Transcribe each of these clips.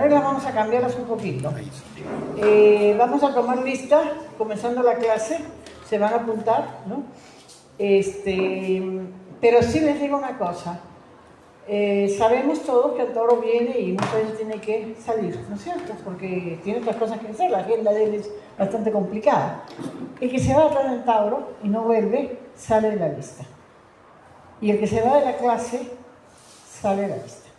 reglas vamos a cambiarlas un poquito. Vamos a tomar lista, comenzando la clase, se van a apuntar, ¿no? Pero sí les digo una cosa. Sabemos todos que el toro viene y muchas veces tiene que salir, ¿no es cierto? Porque tiene otras cosas que hacer, la agenda de él es bastante complicada. El que se va atrás del Tauro y no vuelve, sale de la lista. Y el que se va de la clase, sale de la lista.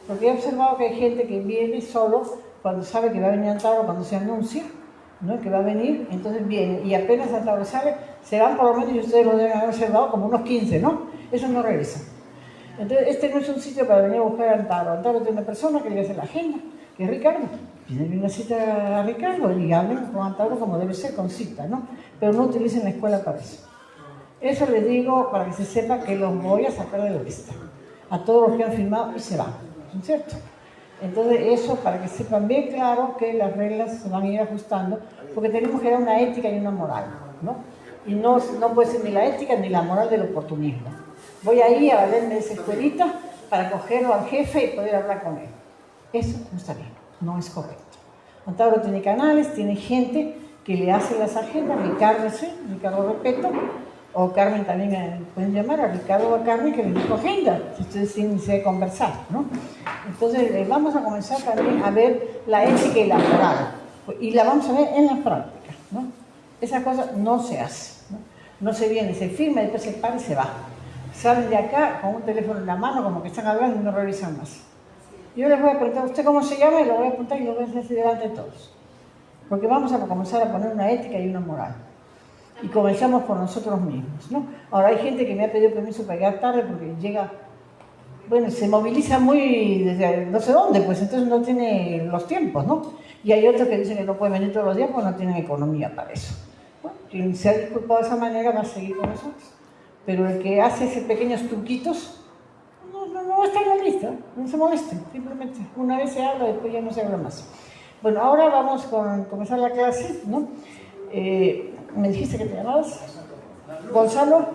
Porque he observado que hay gente que viene solo cuando sabe que va a venir el Tauro, cuando se anuncia, ¿no? Que va a venir, entonces viene. Y apenas el Tauro sale, se van por lo menos, y ustedes lo deben haber observado, como unos 15, ¿no? Eso no regresa. Entonces, este no es un sitio para venir a buscar al Tauro. El Tauro tiene una persona que le hace la agenda, que es Ricardo. Tienen una cita a Ricardo y hablen con el Tauro como debe ser, con cita, ¿no? Pero no utilicen la escuela para eso. Eso les digo para que se sepa que los voy a sacar de la lista. A todos los que han firmado y se van, ¿no es cierto? Entonces, eso para que sepan bien claro que las reglas se van a ir ajustando, porque tenemos que dar una ética y una moral, ¿no? Y no puede ser ni la ética ni la moral del oportunismo. Voy ahí a valerme de esa escuelita para cogerlo al jefe y poder hablar con él. Eso no está bien, no es correcto. Antauro tiene canales, tiene gente que le hace las agendas, Ricardo Repeto, o Carmen también pueden llamar a Ricardo o a Carmen que les dijo agenda, si ustedes tienen necesidad de conversar, ¿no? Entonces vamos a comenzar también a ver la ética y la moral, y la vamos a ver en la práctica, ¿no? Esa cosa no se hace, ¿no? No se viene, se firma, después se para y se va. Salen de acá con un teléfono en la mano, como que están hablando y no revisan más. Yo les voy a preguntar, ¿usted cómo se llama? Y lo voy a apuntar y lo voy a hacer delante de todos. Porque vamos a comenzar a poner una ética y una moral. Y comenzamos por nosotros mismos, ¿no? Ahora hay gente que me ha pedido permiso para llegar tarde porque llega, bueno, se moviliza muy desde no sé dónde, pues entonces no tiene los tiempos, ¿no? Y hay otros que dicen que no pueden venir todos los días porque no tienen economía para eso. Bueno, quien se ha disculpado de esa manera va a seguir con nosotros. Pero el que hace esos pequeños truquitos, no está en la lista, no se molesten, simplemente una vez se habla, después ya no se habla más. Bueno, ahora vamos a comenzar la clase, ¿no? ¿Me dijiste que te llamabas? Gonzalo.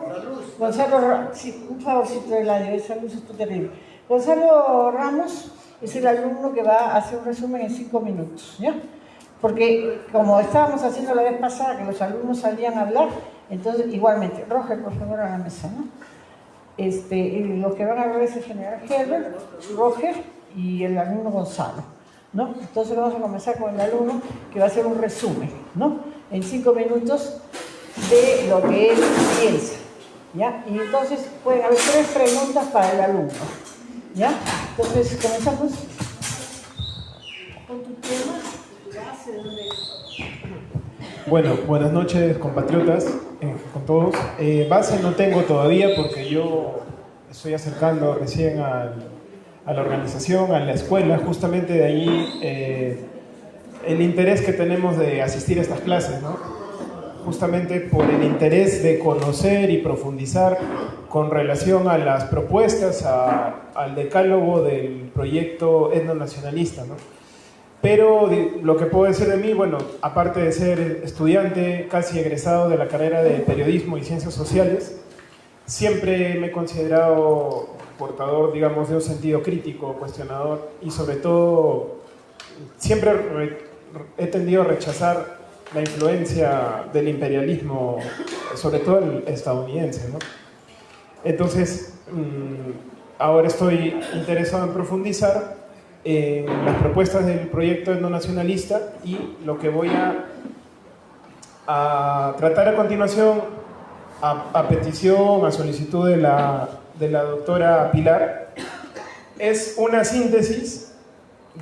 Sí, un favorcito del año, esa luz está terrible. Gonzalo Ramos es el alumno que va a hacer un resumen en 5 minutos, ¿ya? Porque como estábamos haciendo la vez pasada, que los alumnos salían a hablar, entonces igualmente, Roger, por favor, a la mesa, ¿no? Y los que van a hablar es el general Herbert, Roger y el alumno Gonzalo, ¿no? Entonces vamos a comenzar con el alumno que va a hacer un resumen, ¿no? En 5 minutos de lo que él piensa, ¿ya? Y entonces pueden haber 3 preguntas para el alumno, ¿ya? Entonces comenzamos con tu tema, tu base, donde... Bueno, buenas noches compatriotas, con todos. Base no tengo todavía porque yo estoy acercando recién a la organización, a la escuela, justamente de ahí el interés que tenemos de asistir a estas clases, ¿no? Justamente por el interés de conocer y profundizar con relación a las propuestas, al decálogo del proyecto etnonacionalista, ¿no? Pero lo que puedo decir de mí, bueno, aparte de ser estudiante casi egresado de la carrera de Periodismo y Ciencias Sociales, siempre me he considerado portador, digamos, de un sentido crítico, cuestionador, y sobre todo siempre he tendido a rechazar la influencia del imperialismo, sobre todo el estadounidense, ¿no? Entonces, ahora estoy interesado en profundizar las propuestas del proyecto etnonacionalista, y lo que voy a tratar a continuación, a petición, a solicitud de la doctora Pilar, es una síntesis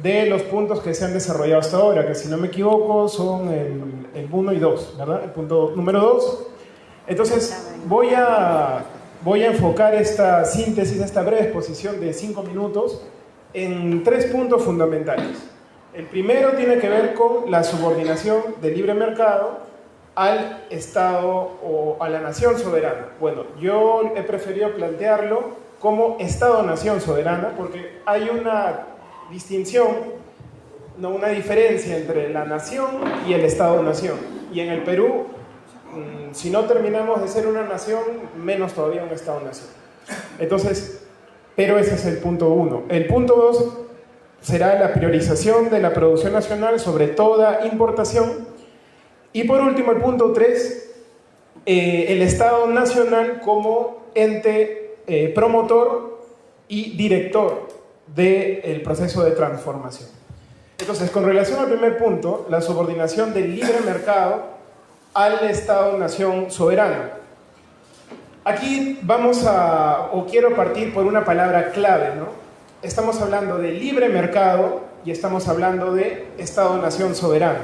de los puntos que se han desarrollado hasta ahora, que si no me equivoco son el 1 y 2, ¿verdad? El punto número 2. Entonces voy a enfocar esta síntesis, esta breve exposición de 5 minutos, en 3 puntos fundamentales. El primero tiene que ver con la subordinación del libre mercado al Estado o a la nación soberana. Bueno, yo he preferido plantearlo como Estado-nación soberana porque hay una distinción, no, una diferencia entre la nación y el Estado-nación. Y en el Perú, si no terminamos de ser una nación, menos todavía un Estado-nación. Entonces, pero ese es el punto 1. El punto 2 será la priorización de la producción nacional sobre toda importación. Y por último, el punto 3, el Estado Nacional como ente promotor y director del proceso de transformación. Entonces, con relación al primer punto, la subordinación del libre mercado al Estado-nación soberano. Aquí quiero partir por una palabra clave, ¿no? Estamos hablando de libre mercado y estamos hablando de Estado-nación soberano.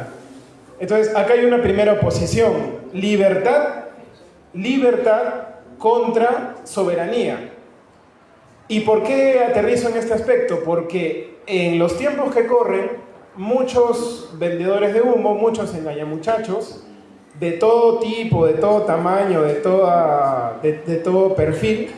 Entonces, acá hay una primera oposición: libertad contra soberanía. ¿Y por qué aterrizo en este aspecto? Porque en los tiempos que corren, muchos vendedores de humo, muchos engañamuchachos, de todo tipo, de todo tamaño, de todo perfil,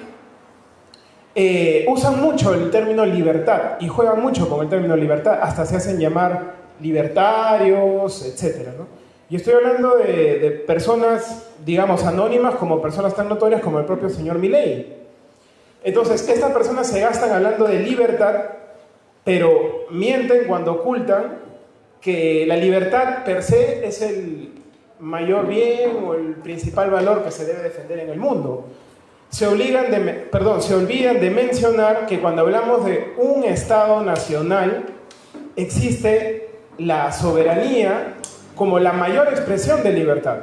usan mucho el término libertad y juegan mucho con el término libertad, hasta se hacen llamar libertarios, etc., ¿no? Y estoy hablando de personas, digamos, anónimas, como personas tan notorias como el propio señor Milei. Entonces, estas personas se gastan hablando de libertad, pero mienten cuando ocultan que la libertad per se es el mayor bien o el principal valor que se debe defender en el mundo. Se olvidan de mencionar que cuando hablamos de un Estado nacional, existe la soberanía como la mayor expresión de libertad.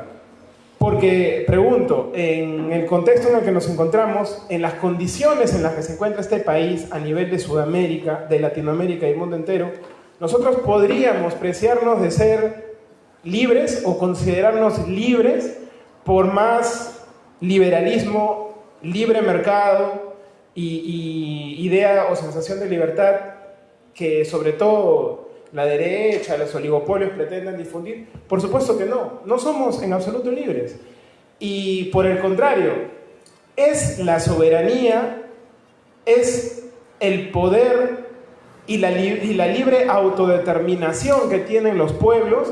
Porque, pregunto, en el contexto en el que nos encontramos, en las condiciones en las que se encuentra este país a nivel de Sudamérica, de Latinoamérica y el mundo entero, nosotros podríamos preciarnos de ser libres o considerarnos libres por más liberalismo, libre mercado y idea o sensación de libertad que sobre todo la derecha, los oligopolios pretendan difundir. Por supuesto que no somos en absoluto libres. Y por el contrario, es la soberanía, es el poder y la libre autodeterminación que tienen los pueblos,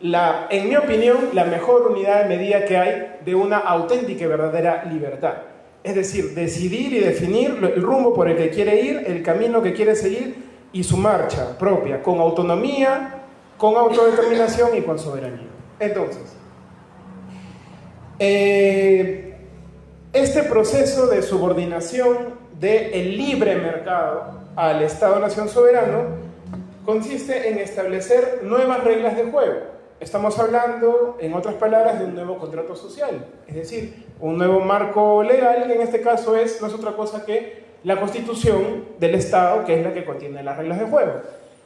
en mi opinión, la mejor unidad de medida que hay de una auténtica y verdadera libertad. Es decir, decidir y definir el rumbo por el que quiere ir, el camino que quiere seguir y su marcha propia, con autonomía, con autodeterminación y con soberanía. Entonces, este proceso de subordinación del libre mercado al Estado-nación soberano consiste en establecer nuevas reglas de juego. Estamos hablando, en otras palabras, de un nuevo contrato social, es decir, un nuevo marco legal, que en este caso no es otra cosa que la Constitución del Estado, que es la que contiene las reglas de juego.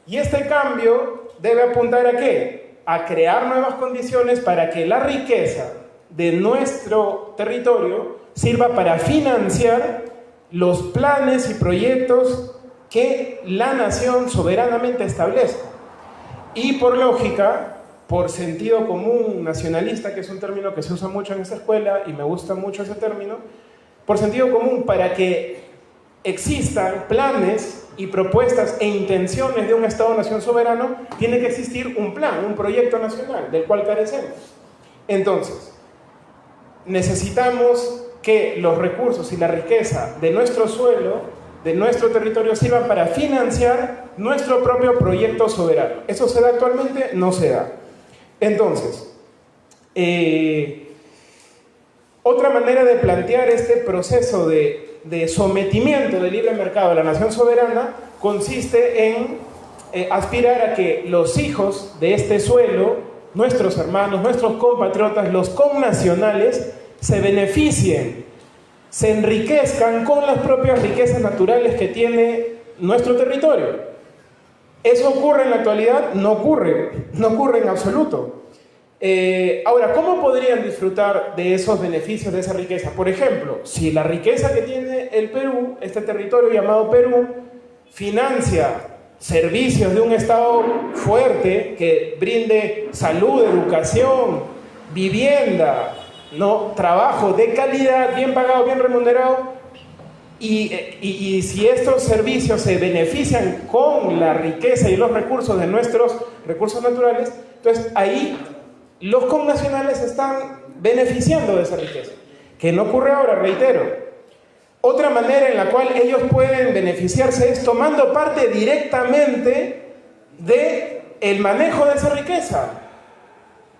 Y este cambio debe apuntar ¿a qué? A crear nuevas condiciones para que la riqueza de nuestro territorio sirva para financiar los planes y proyectos que la nación soberanamente establezca. Y por lógica, por sentido común nacionalista, que es un término que se usa mucho en esta escuela y me gusta mucho ese término, por sentido común, para que existan planes y propuestas e intenciones de un Estado-nación soberano, tiene que existir un plan, un proyecto nacional, del cual carecemos. Entonces, necesitamos que los recursos y la riqueza de nuestro suelo, de nuestro territorio, sirvan para financiar nuestro propio proyecto soberano. ¿Eso se da actualmente? No se da. Entonces, otra manera de plantear este proceso de sometimiento del libre mercado a la nación soberana consiste en aspirar a que los hijos de este suelo, nuestros hermanos, nuestros compatriotas, los connacionales, se beneficien, se enriquezcan con las propias riquezas naturales que tiene nuestro territorio. ¿Eso ocurre en la actualidad? No ocurre en absoluto. Ahora, ¿cómo podrían disfrutar de esos beneficios, de esa riqueza? Por ejemplo, si la riqueza que tiene el Perú, este territorio llamado Perú, financia servicios de un Estado fuerte que brinde salud, educación, vivienda, ¿no? Trabajo de calidad, bien pagado, bien remunerado, y si estos servicios se benefician con la riqueza y los recursos de nuestros recursos naturales, entonces ahí los connacionales están beneficiando de esa riqueza, que no ocurre ahora, reitero. Otra manera en la cual ellos pueden beneficiarse es tomando parte directamente del manejo de esa riqueza.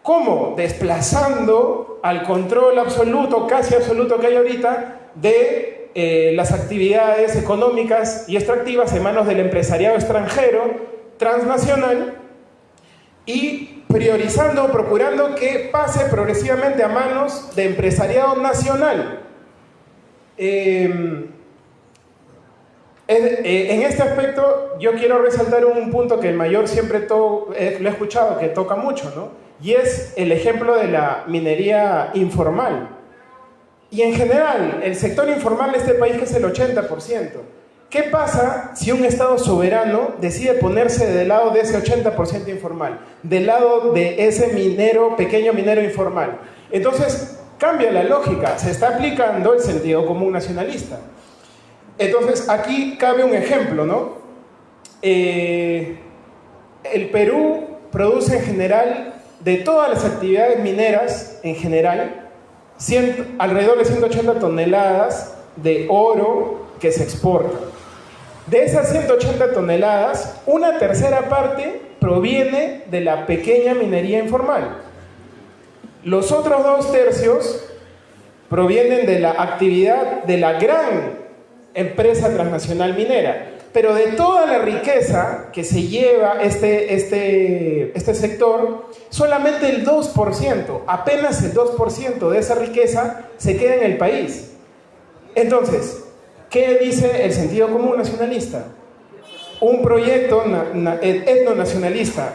¿Cómo? Desplazando al control absoluto, casi absoluto que hay ahorita, de las actividades económicas y extractivas en manos del empresariado extranjero, transnacional, y priorizando, procurando que pase progresivamente a manos de empresariado nacional. En este aspecto yo quiero resaltar un punto que el mayor siempre lo he escuchado, que toca mucho, ¿no? Y es el ejemplo de la minería informal. Y en general, el sector informal de este país, que es el 80%. ¿Qué pasa si un Estado soberano decide ponerse del lado de ese 80% informal? Del lado de ese pequeño minero informal. Entonces, cambia la lógica, se está aplicando el sentido común nacionalista. Entonces, aquí cabe un ejemplo, ¿no? El Perú produce en general, de todas las actividades mineras en general, alrededor de 180 toneladas de oro que se exporta. De esas 180 toneladas, una tercera parte proviene de la pequeña minería informal. Los otros 2/3 provienen de la actividad de la gran empresa transnacional minera. Pero de toda la riqueza que se lleva este sector, solamente el 2%, apenas el 2% de esa riqueza se queda en el país. Entonces, ¿qué dice el sentido común nacionalista? Un proyecto etnonacionalista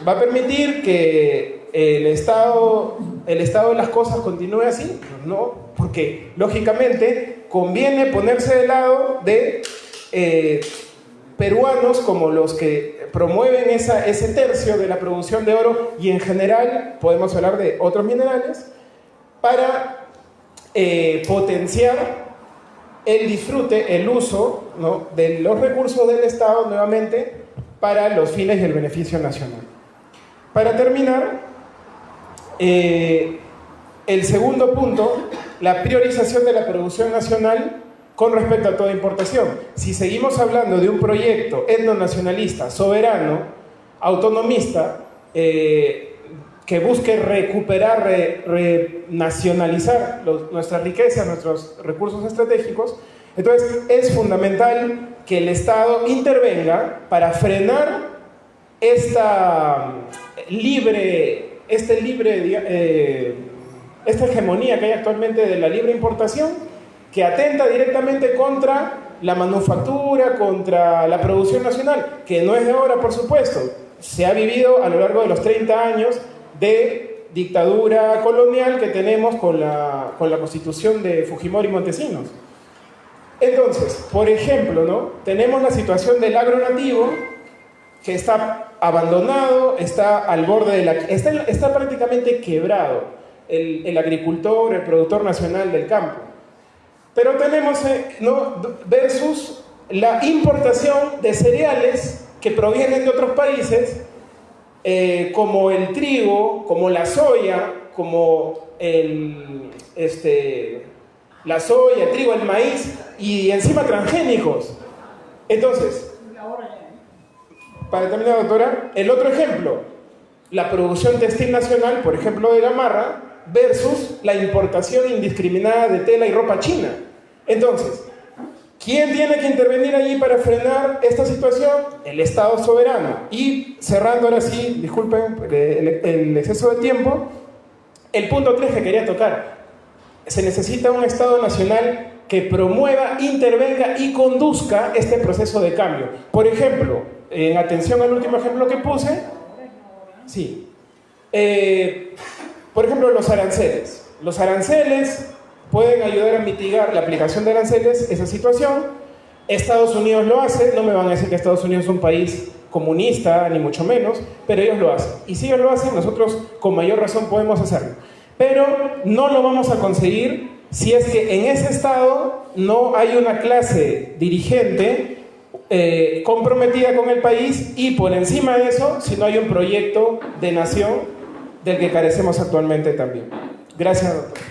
va a permitir que el estado de las cosas continúe así. No, porque lógicamente conviene ponerse del lado de peruanos como los que promueven ese tercio de la producción de oro, y en general podemos hablar de otros minerales, para potenciar el disfrute, el uso, ¿no?, de los recursos del Estado nuevamente para los fines y el beneficio nacional. Para terminar, el segundo punto, la priorización de la producción nacional con respecto a toda importación. Si seguimos hablando de un proyecto etnonacionalista, soberano, autonomista, que busque recuperar, renacionalizar nuestras riquezas, nuestros recursos estratégicos, entonces es fundamental que el Estado intervenga para frenar esta hegemonía que hay actualmente de la libre importación, que atenta directamente contra la manufactura, contra la producción nacional, que no es de ahora, por supuesto. Se ha vivido a lo largo de los 30 años de dictadura colonial que tenemos con la Constitución de Fujimori y Montesinos. Entonces, por ejemplo, ¿no?, tenemos la situación del agro nativo, que está abandonado, está al borde está prácticamente quebrado, el agricultor, el productor nacional del campo. Pero tenemos, ¿no?, versus la importación de cereales que provienen de otros países, como el trigo, como la soya, como la soya, el trigo, el maíz, y encima transgénicos. Entonces, para terminar, doctora, el otro ejemplo, la producción textil nacional, por ejemplo, de Gamarra, versus la importación indiscriminada de tela y ropa china. Entonces, ¿quién tiene que intervenir allí para frenar esta situación? El Estado soberano. Y cerrando ahora sí, disculpen el exceso de tiempo, el punto 3 que quería tocar. Se necesita un Estado nacional que promueva, intervenga y conduzca este proceso de cambio. Por ejemplo, en atención al último ejemplo que puse, sí. Por ejemplo, los aranceles. Los aranceles pueden ayudar a mitigar la aplicación de aranceles, esa situación. Estados Unidos lo hace, no me van a decir que Estados Unidos es un país comunista, ni mucho menos, pero ellos lo hacen. Y si ellos lo hacen, nosotros con mayor razón podemos hacerlo. Pero no lo vamos a conseguir si es que en ese Estado no hay una clase dirigente comprometida con el país, y por encima de eso, si no hay un proyecto de nación del que carecemos actualmente también. Gracias, doctor.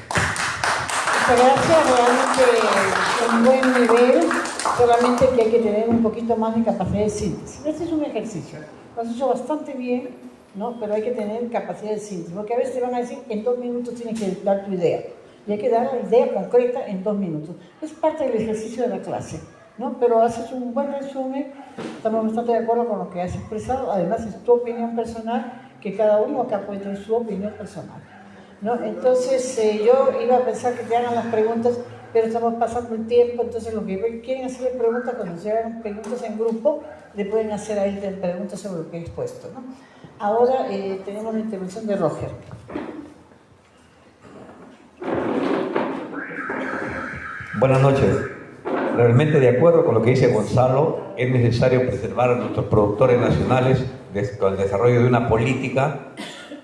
Muchas gracias, realmente un buen nivel, solamente que hay que tener un poquito más de capacidad de síntesis. Este es un ejercicio, lo has hecho bastante bien, ¿no? Pero hay que tener capacidad de síntesis, porque a veces te van a decir, en 2 minutos tienes que dar tu idea, y hay que dar la idea concreta en 2 minutos. Es parte del ejercicio de la clase, ¿no? Pero haces un buen resumen, estamos bastante de acuerdo con lo que has expresado, además es tu opinión personal, que cada uno acá puede tener su opinión personal, ¿no? Entonces yo iba a pensar que te hagan las preguntas, pero estamos pasando el tiempo, entonces los que quieren hacerle preguntas, cuando se hagan preguntas en grupo, le pueden hacer a él preguntas sobre lo que he expuesto, ¿no? Ahora tenemos la intervención de Roger. Buenas noches. Realmente de acuerdo con lo que dice Gonzalo, es necesario preservar a nuestros productores nacionales con el desarrollo de una política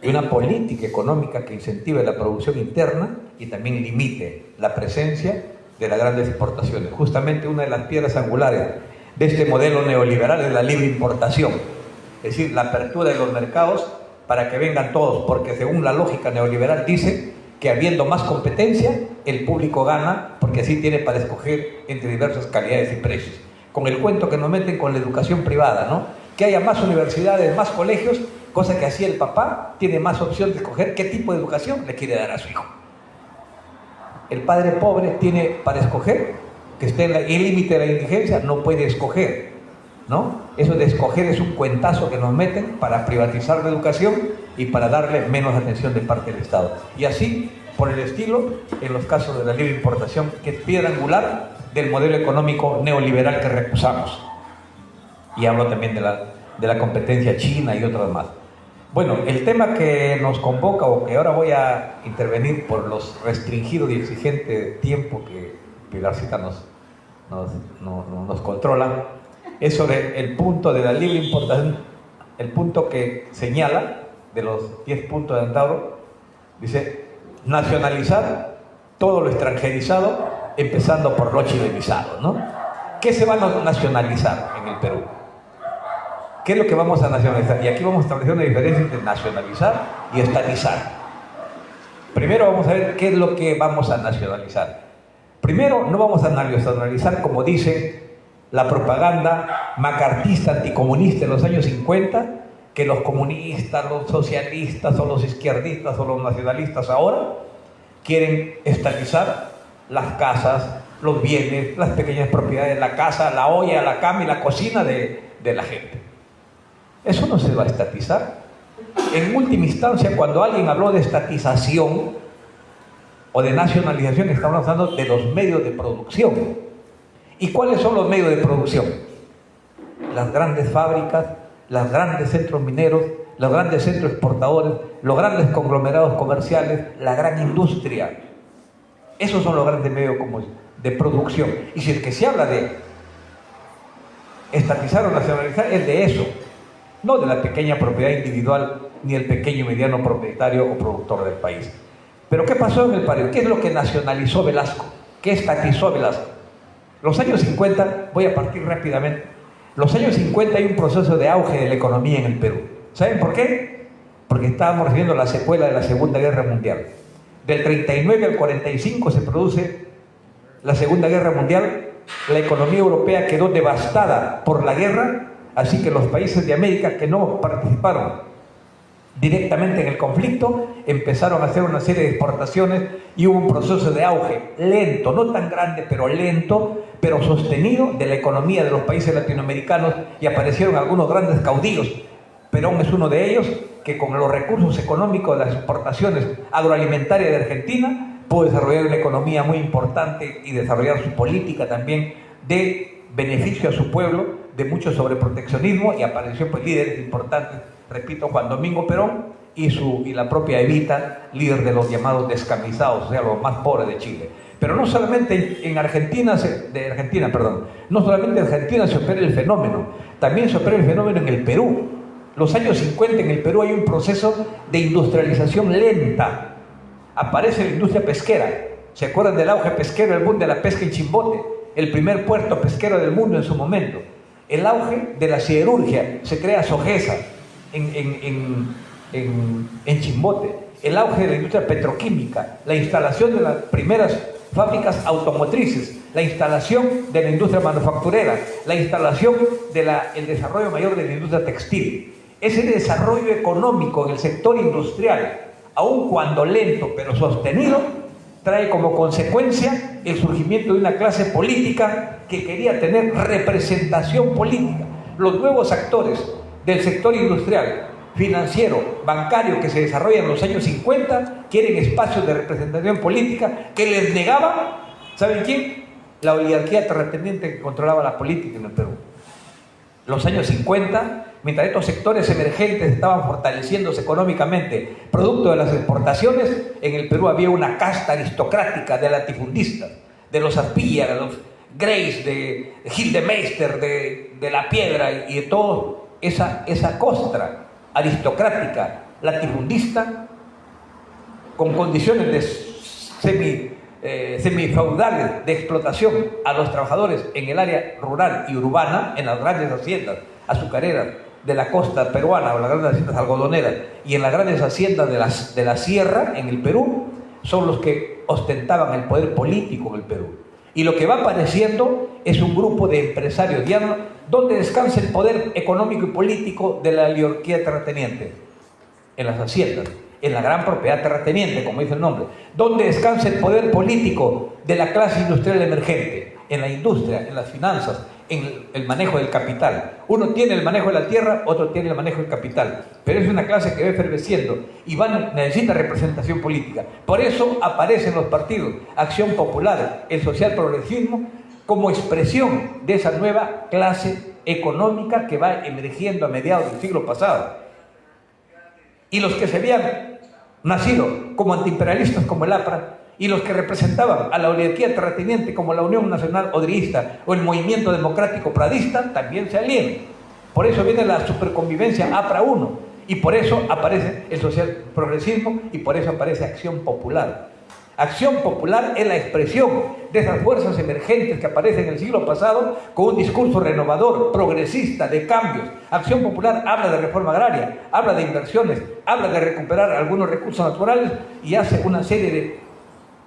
económica que incentive la producción interna y también limite la presencia de las grandes exportaciones. Justamente una de las piedras angulares de este modelo neoliberal es la libre importación, es decir, la apertura de los mercados para que vengan todos, porque según la lógica neoliberal dice que habiendo más competencia, el público gana, porque así tiene para escoger entre diversas calidades y precios. Con el cuento que nos meten con la educación privada, ¿no? Que haya más universidades, más colegios, cosa que así el papá tiene más opción de escoger qué tipo de educación le quiere dar a su hijo. El padre pobre tiene para escoger, que esté en el límite de la indigencia, no puede escoger, ¿no? Eso de escoger es un cuentazo que nos meten para privatizar la educación y para darle menos atención de parte del Estado. Y así, por el estilo, en los casos de la libre importación, que es piedra angular del modelo económico neoliberal que recusamos. Y hablo también de la competencia china y otras más. Bueno, el tema que nos convoca, o que ahora voy a intervenir por los restringidos y exigente tiempo que Pilarcita nos controla, es sobre el punto de la libre importación, el punto que señala, de los 10 puntos de Antauro, dice, nacionalizar todo lo extranjerizado, empezando por lo chilenizado, ¿no? ¿Qué se va a nacionalizar en el Perú? ¿Qué es lo que vamos a nacionalizar? Y aquí vamos a establecer una diferencia entre nacionalizar y estatizar. Primero vamos a ver qué es lo que vamos a nacionalizar. Primero, no vamos a nacionalizar como dice la propaganda macartista anticomunista en los años 50, que los comunistas, los socialistas o los izquierdistas o los nacionalistas ahora quieren estatizar las casas, los bienes, las pequeñas propiedades, la casa, la olla, la cama y la cocina de la gente. Eso no se va a estatizar. En última instancia, cuando alguien habló de estatización o de nacionalización, estamos hablando de los medios de producción. ¿Y cuáles son los medios de producción? Las grandes fábricas, los grandes centros mineros, los grandes centros exportadores, los grandes conglomerados comerciales, la gran industria. Esos son los grandes medios de producción. Y si es que se habla de estatizar o nacionalizar, es de eso, no de la pequeña propiedad individual ni el pequeño y mediano propietario o productor del país. Pero ¿qué pasó en el Perú? ¿Qué es lo que nacionalizó Velasco? ¿Qué estatizó Velasco? Los años 50, voy a partir rápidamente. Los años 50 hay un proceso de auge de la economía en el Perú. ¿Saben por qué? Porque estábamos recibiendo la secuela de la Segunda Guerra Mundial. Del 39 al 45 se produce la Segunda Guerra Mundial. La economía europea quedó devastada por la guerra, así que los países de América que no participaron directamente en el conflicto empezaron a hacer una serie de exportaciones y hubo un proceso de auge lento, no tan grande, pero lento, pero sostenido de la economía de los países latinoamericanos, y aparecieron algunos grandes caudillos. Perón es uno de ellos, que con los recursos económicos de las exportaciones agroalimentarias de Argentina pudo desarrollar una economía muy importante y desarrollar su política también de beneficio a su pueblo, de mucho sobreproteccionismo, y apareció pues líderes importantes, repito, Juan Domingo Perón y la propia Evita, líder de los llamados descamisados, o sea, los más pobres de Chile. Pero no solamente en Argentina, no solamente en Argentina se opera el fenómeno, también se opera el fenómeno en el Perú. Los años 50 en el Perú hay un proceso de industrialización lenta. Aparece la industria pesquera. ¿Se acuerdan del auge pesquero, el boom de la pesca en Chimbote? El primer puerto pesquero del mundo en su momento. El auge de la siderurgia, se crea Sogesa en Chimbote. el auge de la industria petroquímica, la instalación de las primeras fábricas automotrices, la instalación de la industria manufacturera, la instalación del desarrollo mayor de la industria textil. Ese desarrollo económico en el sector industrial, aun cuando lento pero sostenido, trae como consecuencia el surgimiento de una clase política que quería tener representación política. Los nuevos actores del sector industrial, financiero, bancario que se desarrolla en los años 50 quieren espacios de representación política que les negaba, ¿saben quién? La oligarquía terrateniente que controlaba la política en el Perú. Los años 50, mientras estos sectores emergentes estaban fortaleciéndose económicamente, producto de las exportaciones, en el Perú había una casta aristocrática de latifundistas, de los Arpilla, de los Grace, de Gildemeister, de La Piedra y de toda esa costra aristocrática, latifundista, con condiciones de semifeudales de explotación a los trabajadores en el área rural y urbana, en las grandes haciendas azucareras de la costa peruana o las grandes haciendas algodoneras y en las grandes haciendas de la sierra en el Perú, son los que ostentaban el poder político en el Perú. Y lo que va apareciendo es un grupo de empresarios dianos donde descansa el poder económico y político de la oligarquía terrateniente, en las haciendas, en la gran propiedad terrateniente, como dice el nombre, donde descansa el poder político de la clase industrial emergente, en la industria, en las finanzas, en el manejo del capital. Uno tiene el manejo de la tierra, otro tiene el manejo del capital, pero es una clase que va efervesciendo y necesita representación política. Por eso aparecen los partidos Acción Popular, el social progresismo, como expresión de esa nueva clase económica que va emergiendo a mediados del siglo pasado. Y los que se habían nacido como antiimperialistas como el APRA, y los que representaban a la oligarquía terrateniente como la Unión Nacional Odriguista o el Movimiento Democrático Pradista, también se alían. Por eso viene la superconvivencia APRA 1, y por eso aparece el social progresismo, y por eso aparece Acción Popular. Acción Popular es la expresión de esas fuerzas emergentes que aparecen en el siglo pasado con un discurso renovador, progresista, de cambios. Acción Popular habla de reforma agraria, habla de inversiones, habla de recuperar algunos recursos naturales y hace una serie de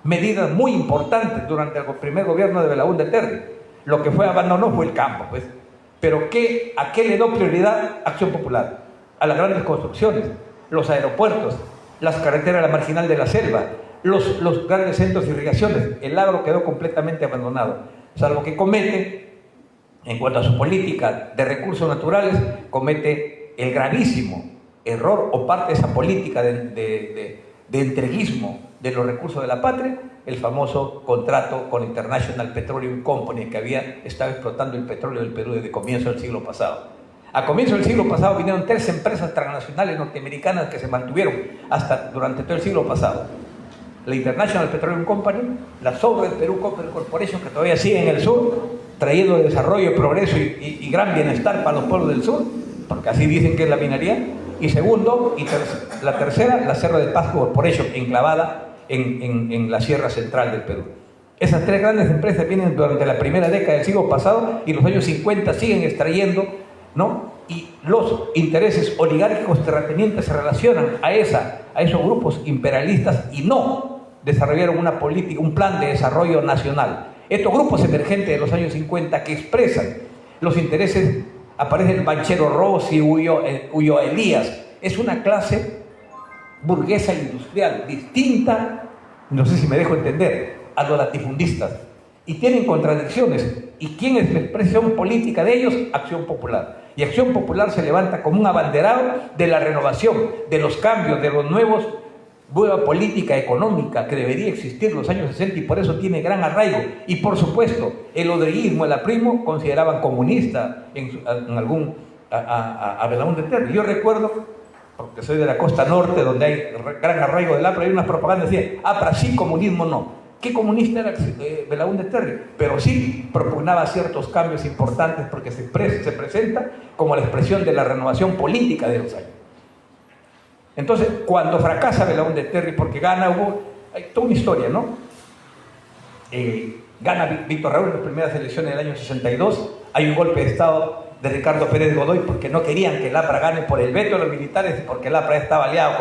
medidas muy importantes durante el primer gobierno de Belaúnde Terry. Lo que fue abandonó fue el campo, pues. Pero ¿a qué le dio prioridad Acción Popular? A las grandes construcciones, los aeropuertos, las carreteras de la marginal de la selva, los grandes centros de irrigaciones. El agro quedó completamente abandonado, salvo que comete, en cuanto a su política de recursos naturales, comete el gravísimo error o parte de esa política de entreguismo de los recursos de la patria, el famoso contrato con International Petroleum Company, que había estado explotando el petróleo del Perú desde comienzo del siglo pasado. A comienzo del siglo pasado vinieron 3 empresas transnacionales norteamericanas que se mantuvieron hasta durante todo el siglo pasado. La International Petroleum Company, la Southern Peru Copper Corporation, que todavía sigue en el sur, trayendo desarrollo, progreso y gran bienestar para los pueblos del sur, porque así dicen que es la minería. Y segundo, la tercera, la Cerro de Paz Corporation, enclavada en la sierra central del Perú. Esas 3 grandes empresas vienen durante la primera década del siglo pasado y en los años 50 siguen extrayendo, ¿no? Y los intereses oligárquicos terratenientes se relacionan a esos grupos imperialistas y no desarrollaron una política, un plan de desarrollo nacional. Estos grupos emergentes de los años 50 que expresan los intereses, aparece el Banchero Rossi, Huyo Elías, es una clase burguesa industrial distinta, no sé si me dejo entender, a los latifundistas, y tienen contradicciones. ¿Y quién es la expresión política de ellos? Acción Popular. Y Acción Popular se levanta como un abanderado de la renovación, de los cambios, de los nueva política económica que debería existir en los años 60, y por eso tiene gran arraigo. Y por supuesto, el odriguismo, el aprimo, consideraban comunista a Belaúnde Terry. Yo recuerdo, porque soy de la costa norte, donde hay gran arraigo del APRA, hay unas propagandas que decían, APRA sí, comunismo no. ¿Qué comunista era Belaúnde Terry? Pero sí propugnaba ciertos cambios importantes porque se presenta como la expresión de la renovación política de los años. Entonces, cuando fracasa Belaúnde Terry, porque gana, hay toda una historia, ¿no? Gana Víctor Raúl en las primeras elecciones del año 62, hay un golpe de Estado de Ricardo Pérez Godoy porque no querían que el APRA gane por el veto de los militares y porque el APRA estaba aliado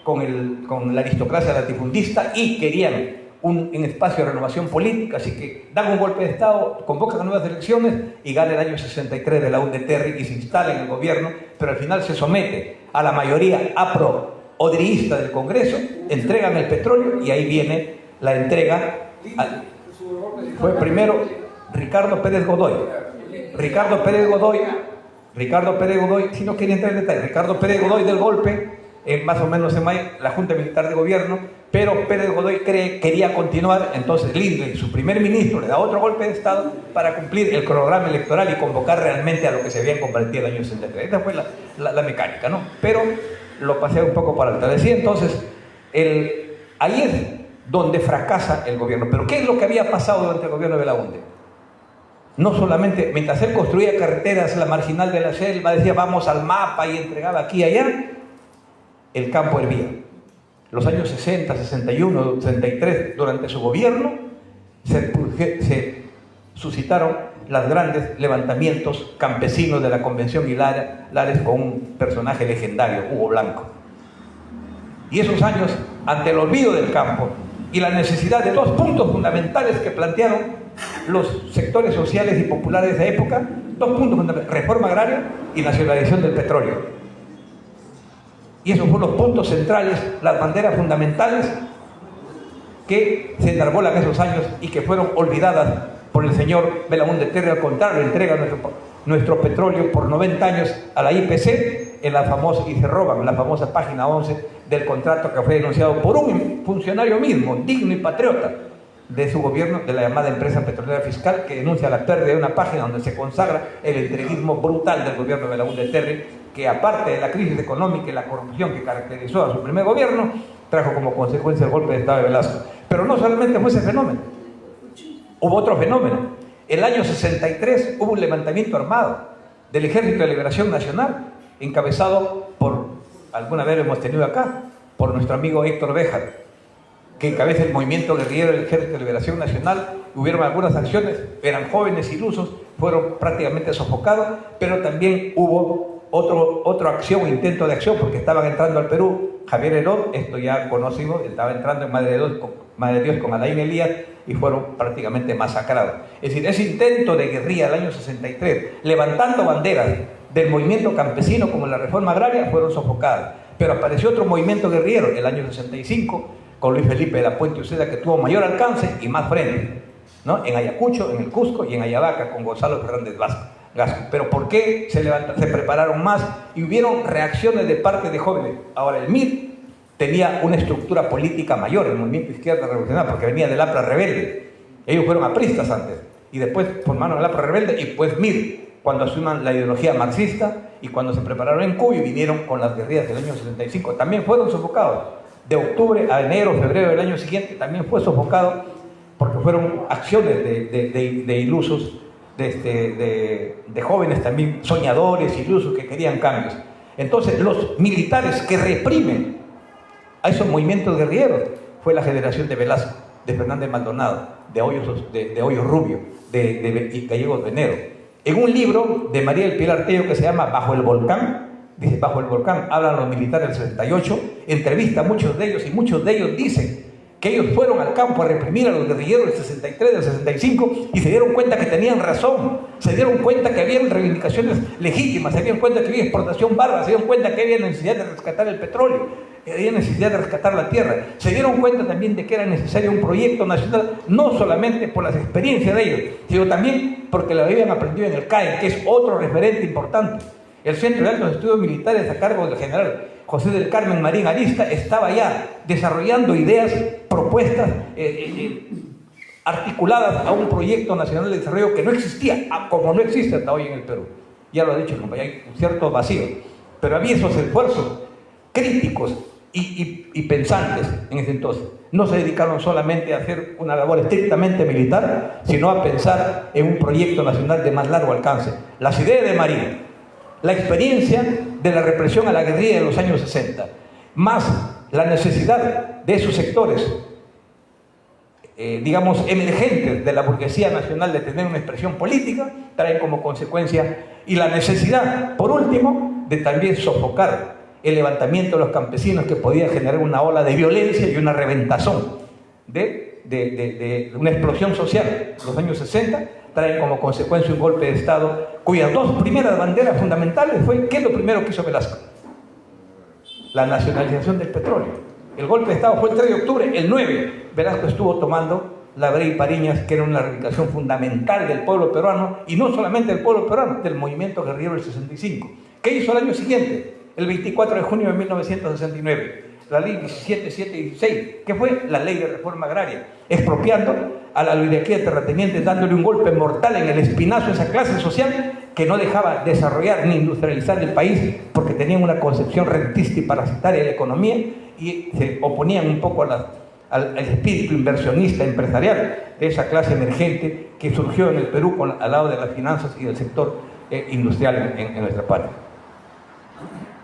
con la aristocracia latifundista y querían un espacio de renovación política, así que dan un golpe de Estado, convocan a nuevas elecciones y gana el año 63 de la UNDE Terry y se instala en el gobierno, pero al final se somete a la mayoría apro-odriísta del Congreso, entregan el petróleo y ahí viene la entrega. Fue primero Ricardo Pérez Godoy. Ricardo Pérez Godoy, si no quería entrar en detalle, Ricardo Pérez Godoy del golpe, más o menos en mayo, la Junta Militar de Gobierno, pero Pérez Godoy quería continuar, entonces Lindley, su primer ministro, le da otro golpe de Estado para cumplir el cronograma electoral y convocar realmente a lo que se había convertido el año 63. Esta fue la mecánica, ¿no? Pero lo pasé un poco para alto. Decía entonces, ahí es donde fracasa el gobierno. Pero ¿qué es lo que había pasado durante el gobierno de Belaúnde? No solamente, mientras él construía carreteras, la marginal de la selva, decía vamos al mapa y entregaba aquí y allá, el campo hervía. Los años 60, 61, 63, durante su gobierno, se suscitaron los grandes levantamientos campesinos de la Convención Lares con un personaje legendario, Hugo Blanco. Y esos años, ante el olvido del campo y la necesidad de dos puntos fundamentales que plantearon los sectores sociales y populares de esa época, dos puntos fundamentales: reforma agraria y nacionalización del petróleo. Y esos fueron los puntos centrales, las banderas fundamentales que se enarbolan esos años y que fueron olvidadas por el señor Belaúnde Terry. Al contrario, entrega nuestro petróleo por 90 años a la IPC y se roban la famosa página 11 del contrato que fue denunciado por un funcionario mismo, digno y patriota de su gobierno, de la llamada empresa petrolera fiscal, que denuncia la pérdida de una página donde se consagra el entreguismo brutal del gobierno de Belaúnde Terry, que aparte de la crisis económica y la corrupción que caracterizó a su primer gobierno, trajo como consecuencia el golpe de Estado de Velasco. Pero no solamente fue ese fenómeno, hubo otro fenómeno. El año 63 hubo un levantamiento armado del Ejército de Liberación Nacional, encabezado por, alguna vez lo hemos tenido acá, por nuestro amigo Héctor Béjar, que encabeza el movimiento guerrillero del Ejército de Liberación Nacional. Hubieron algunas acciones, eran jóvenes ilusos, fueron prácticamente sofocados, pero también hubo otra acción, intento de acción, porque estaban entrando al Perú Javier Herod, esto ya conocimos, estaba entrando en Madre de Dios con Alain Elías y fueron prácticamente masacrados. Es decir, ese intento de guerrilla del año 63, levantando banderas del movimiento campesino como la reforma agraria, fueron sofocadas. Pero apareció otro movimiento guerrillero el año 65, con Luis Felipe de la Puente Uceda, que tuvo mayor alcance y más frente, ¿no? En Ayacucho, en el Cusco y en Ayabaca, con Gonzalo Fernández Gasco. Pero ¿por qué se prepararon más y hubieron reacciones de parte de jóvenes? Ahora, el MIR tenía una estructura política mayor, el Movimiento Izquierda Revolucionaria, porque venía del APRA Rebelde. Ellos fueron apristas antes y después formaron el APRA Rebelde y pues MIR, cuando asuman la ideología marxista y cuando se prepararon en Cuyo y vinieron con las guerrillas del año 75, también fueron sofocados. De octubre a enero, febrero del año siguiente también fue sofocado porque fueron acciones de ilusos, de jóvenes también, soñadores, ilusos, que querían cambios. Entonces, los militares que reprimen a esos movimientos guerrilleros fue la generación de Velasco, de Fernández Maldonado, de Hoyos Rubio, de Gallegos Venero. En un libro de María del Pilar Tello que se llama Bajo el Volcán, dice, bajo el volcán, hablan los militares del 68, entrevista a muchos de ellos y muchos de ellos dicen que ellos fueron al campo a reprimir a los guerrilleros del 63, del 65 y se dieron cuenta que tenían razón, se dieron cuenta que había reivindicaciones legítimas, se dieron cuenta que había exportación bárbara, se dieron cuenta que había necesidad de rescatar el petróleo, que había necesidad de rescatar la tierra, se dieron cuenta también de que era necesario un proyecto nacional, no solamente por las experiencias de ellos, sino también porque lo habían aprendido en el CAE, que es otro referente importante. El Centro de Altos Estudios Militares, a cargo del general José del Carmen Marín Arista, estaba ya desarrollando ideas, propuestas articuladas a un proyecto nacional de desarrollo que no existía, como no existe hasta hoy en el Perú. Ya lo ha dicho el compañero, hay un cierto vacío. Pero había esos esfuerzos críticos y pensantes en ese entonces. No se dedicaron solamente a hacer una labor estrictamente militar, sino a pensar en un proyecto nacional de más largo alcance. Las ideas de Marín, la experiencia de la represión a la guerrilla de los años 60, más la necesidad de esos sectores, digamos, emergentes de la burguesía nacional de tener una expresión política, traen como consecuencia, y la necesidad, por último, de también sofocar el levantamiento de los campesinos que podía generar una ola de violencia y una reventazón de una explosión social. Los años 60 traen como consecuencia un golpe de Estado cuyas dos primeras banderas fundamentales fue, ¿qué es lo primero que hizo Velasco? La nacionalización del petróleo. El golpe de Estado fue el 3 de octubre, el 9 Velasco estuvo tomando La Brea y Pariñas, que era una reivindicación fundamental del pueblo peruano, y no solamente del pueblo peruano, del movimiento guerrillero del 65. ¿Qué hizo el año siguiente? El 24 de junio de 1969, la ley 17716, que fue la ley de reforma agraria, expropiando a la oligarquía de terratenientes, dándole un golpe mortal en el espinazo a esa clase social que no dejaba desarrollar ni industrializar el país porque tenían una concepción rentista y parasitaria de la economía y se oponían un poco al espíritu inversionista empresarial de esa clase emergente que surgió en el Perú al lado de las finanzas y del sector industrial en nuestra patria.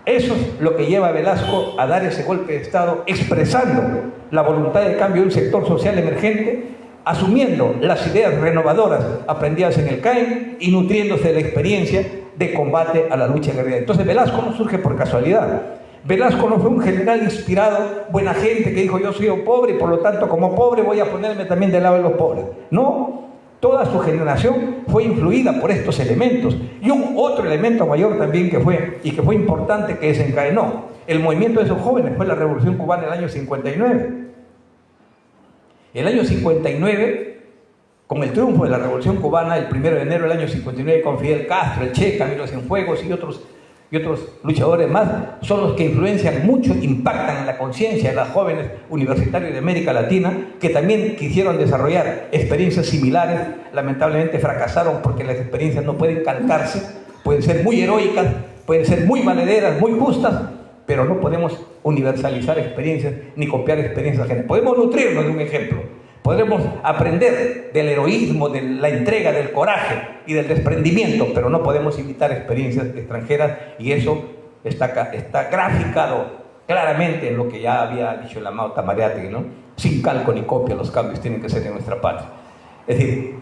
Eso es lo que lleva a Velasco a dar ese golpe de Estado, expresando la voluntad de cambio de un sector social emergente, asumiendo las ideas renovadoras aprendidas en el CAE y nutriéndose de la experiencia de combate a la lucha guerrillera. Entonces Velasco no surge por casualidad. Velasco no fue un general inspirado, buena gente, que dijo yo soy un pobre y por lo tanto como pobre voy a ponerme también del lado de los pobres. No, toda su generación fue influida por estos elementos. Y un otro elemento mayor también que fue importante, que desencadenó el movimiento de esos jóvenes, fue la Revolución Cubana del año 59. El año 59, con el triunfo de la Revolución Cubana, el 1 de enero del año 59, con Fidel Castro, el Che, Camilo Cienfuegos y otros luchadores más, son los que influencian mucho, impactan en la conciencia de las jóvenes universitarios de América Latina, que también quisieron desarrollar experiencias similares, lamentablemente fracasaron porque las experiencias no pueden calcarse, pueden ser muy heroicas, pueden ser muy valederas, muy justas, pero no podemos universalizar experiencias ni copiar experiencias ajenas. Podemos nutrirnos de un ejemplo, podremos aprender del heroísmo, de la entrega, del coraje y del desprendimiento, pero no podemos imitar experiencias extranjeras, y eso está graficado claramente en lo que ya había dicho el amado Tamariategui, ¿no? Sin calco ni copia, los cambios tienen que ser en nuestra patria. Es decir,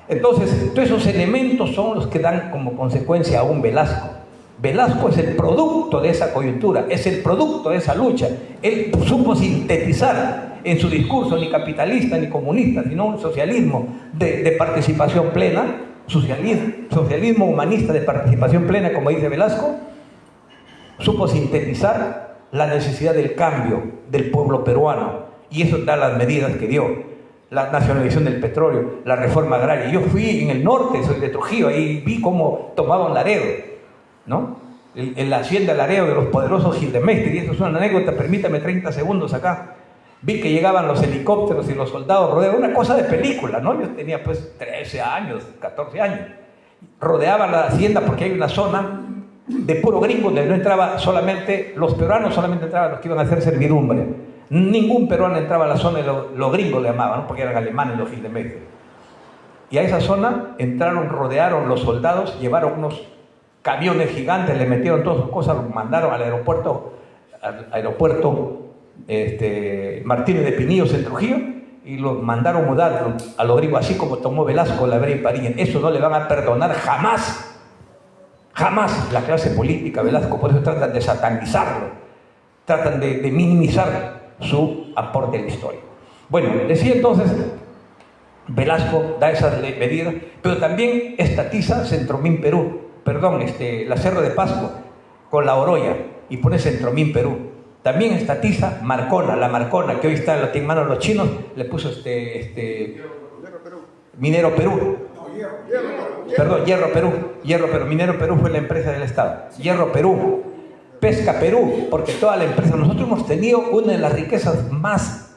entonces, todos esos elementos son los que dan como consecuencia a un Velasco. Velasco es el producto de esa coyuntura, es el producto de esa lucha. Él supo sintetizar en su discurso ni capitalista ni comunista, sino un socialismo de participación plena, socialismo humanista de participación plena, como dice Velasco. Supo sintetizar la necesidad del cambio del pueblo peruano, y eso da las medidas que dio: la nacionalización del petróleo, la reforma agraria. Yo fui en el norte, soy de Trujillo, ahí vi cómo tomaban Laredo, ¿no? En la hacienda Laredo de los poderosos Gildemeister, y esto es una anécdota, permítame 30 segundos acá. Vi que llegaban los helicópteros y los soldados rodeaban, una cosa de película, ¿no? Yo tenía pues 13 años, 14 años. Rodeaban la hacienda porque hay una zona de puro gringo donde no entraba solamente los peruanos, solamente entraban los que iban a hacer servidumbre. Ningún peruano entraba a la zona de los gringos, le llamaban, ¿no? Porque eran alemanes los Gildemeister. Y a esa zona entraron, rodearon los soldados, llevaron unos camiones gigantes, le metieron todas sus cosas, los mandaron al aeropuerto Martínez de Pinillos en Trujillo, y los mandaron mudar a los gringos, así como tomó Velasco La Brea y Pariñas. Eso no le van a perdonar jamás, jamás la clase política Velasco. Por eso tratan de satanizarlo, tratan de minimizar su aporte a la historia. Bueno, decía entonces, Velasco da esas medidas, pero también estatiza Centromín Perú, la Cerro de Pascua con la Oroya, y pone Centromín Perú. También estatiza Marcona, la Marcona, que hoy está en manos de los chinos, le puso Minero Perú. Hierro Perú. Minero Perú fue la empresa del Estado. Hierro Perú. Pesca Perú, porque toda la empresa, nosotros hemos tenido una de las riquezas más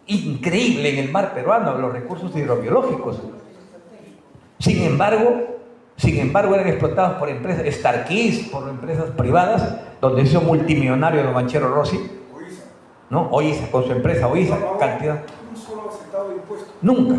increíbles en el mar peruano, los recursos hidrobiológicos. Sin embargo, eran explotados por empresas, Starquís, por empresas privadas, donde hizo multimillonario el Banchero Rossi, ¿no? Oiza, con su empresa Oiza, cantidad. Un solo centavo de impuesto. Nunca.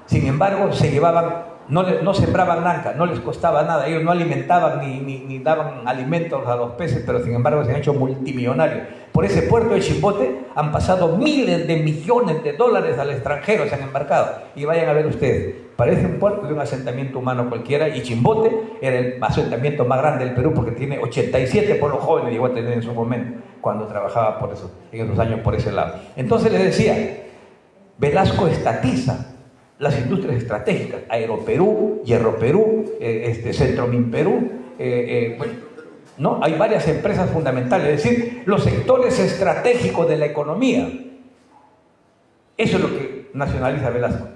Sin embargo, se llevaban, no sembraban nada, no les costaba nada, ellos no alimentaban ni daban alimentos a los peces, pero sin embargo se han hecho multimillonarios. Por ese puerto de Chimbote han pasado miles de millones de dólares al extranjero, se han embarcado. Y vayan a ver ustedes, Parece un puerto de un asentamiento humano cualquiera, y Chimbote era el asentamiento más grande del Perú porque tiene 87 pueblos jóvenes, llegó a tener en su momento, cuando trabajaba por eso, en esos años por ese lado. Entonces les decía, Velasco estatiza las industrias estratégicas, Aeroperú, Hierro Perú, Centromin Perú, bueno, ¿no? Hay varias empresas fundamentales, es decir, los sectores estratégicos de la economía. Eso es lo que nacionaliza Velasco.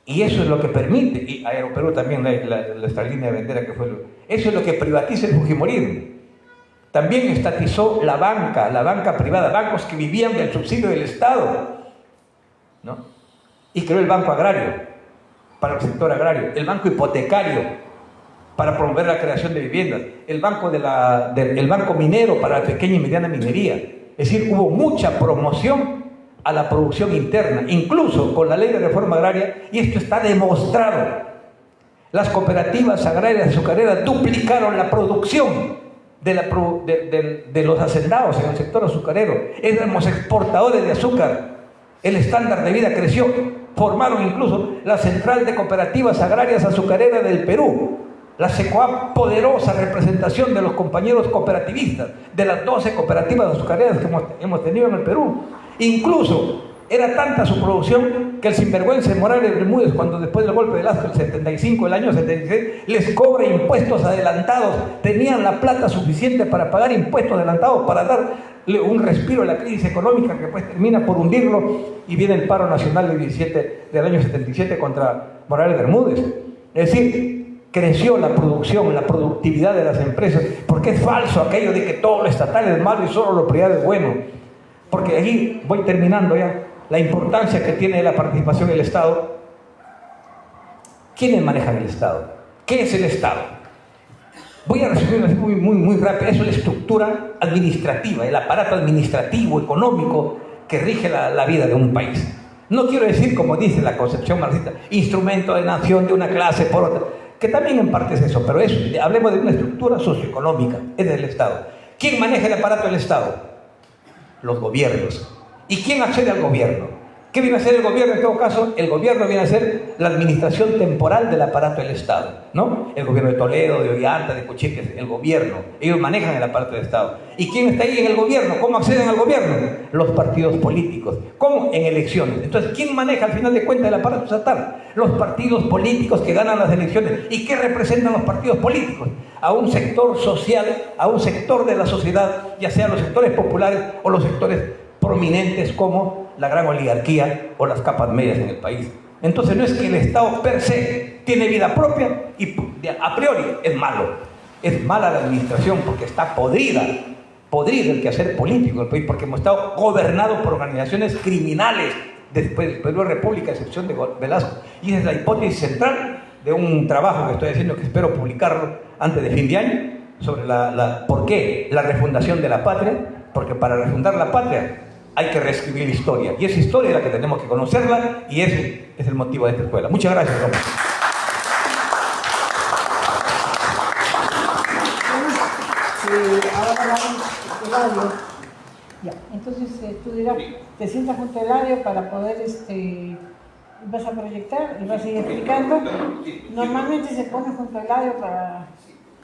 Y eso es lo que permite, y Aeroperú también, nuestra línea de bandera que fue, eso es lo que privatiza el fujimorismo. También estatizó la banca privada, bancos que vivían del subsidio del Estado, ¿no? Y creó el Banco Agrario, para el sector agrario, el Banco Hipotecario, para promover la creación de viviendas, el Banco Minero para la pequeña y mediana minería. Es decir, hubo mucha promoción a la producción interna, incluso con la ley de reforma agraria, y esto está demostrado. Las cooperativas agrarias azucareras duplicaron la producción de los hacendados en el sector azucarero. Éramos exportadores de azúcar, el estándar de vida creció, formaron incluso la Central de Cooperativas Agrarias Azucareras del Perú, la SECOAP, poderosa representación de los compañeros cooperativistas, de las 12 cooperativas azucareras que hemos tenido en el Perú. Incluso era tanta su producción que el sinvergüenza Morales Bermúdez, cuando después del golpe de Velasco, el 75, el año 76, les cobra impuestos adelantados. Tenían la plata suficiente para pagar impuestos adelantados, para darle un respiro a la crisis económica que pues termina por hundirlo, y viene el paro nacional del año 77 contra Morales Bermúdez. Es decir, creció la producción, la productividad de las empresas, porque es falso aquello de que todo lo estatal es malo y solo lo privado es bueno. Porque allí, voy terminando ya, la importancia que tiene la participación del Estado. ¿Quiénes manejan el Estado? ¿Qué es el Estado? Voy a resumirlo así muy rápido. Eso es la estructura administrativa, el aparato administrativo, económico que rige la vida de un país. No quiero decir, como dice la concepción marxista, instrumento de nación de una clase por otra, que también en parte es eso, pero hablemos de una estructura socioeconómica, es del Estado. ¿Quién maneja el aparato del Estado? Los gobiernos. ¿Y quién accede al gobierno? ¿Qué viene a ser el gobierno? En todo caso, el gobierno viene a ser la administración temporal del aparato del Estado, ¿no? El gobierno de Toledo, de Ollanta, de Cochiques, el gobierno. Ellos manejan el aparato del Estado. ¿Y quién está ahí en el gobierno? ¿Cómo acceden al gobierno? Los partidos políticos. ¿Cómo? En elecciones. Entonces, ¿quién maneja al final de cuentas el aparato estatal? Los partidos políticos que ganan las elecciones. ¿Y qué representan los partidos políticos? A un sector social, a un sector de la sociedad, ya sean los sectores populares o los sectores prominentes como la gran oligarquía o las capas medias en el país. Entonces no es que el Estado per se tiene vida propia y a priori es malo. Es mala la administración porque está podrida el quehacer político del país, porque hemos estado gobernados por organizaciones criminales después del Perú República, a excepción de Velasco. Y esa es la hipótesis central de un trabajo que estoy haciendo, que espero publicarlo antes de fin de año, sobre ¿por qué? La refundación de la patria. Porque para refundar la patria hay que reescribir la historia, y esa historia es la que tenemos que conocerla, y ese es el motivo de esta escuela. Muchas gracias, Román. Ahora hablamos del Eladio. Ya, entonces tú dirás, te sientas junto al Eladio para poder, vas a proyectar y vas a ir explicando. Normalmente se pone junto al Eladio para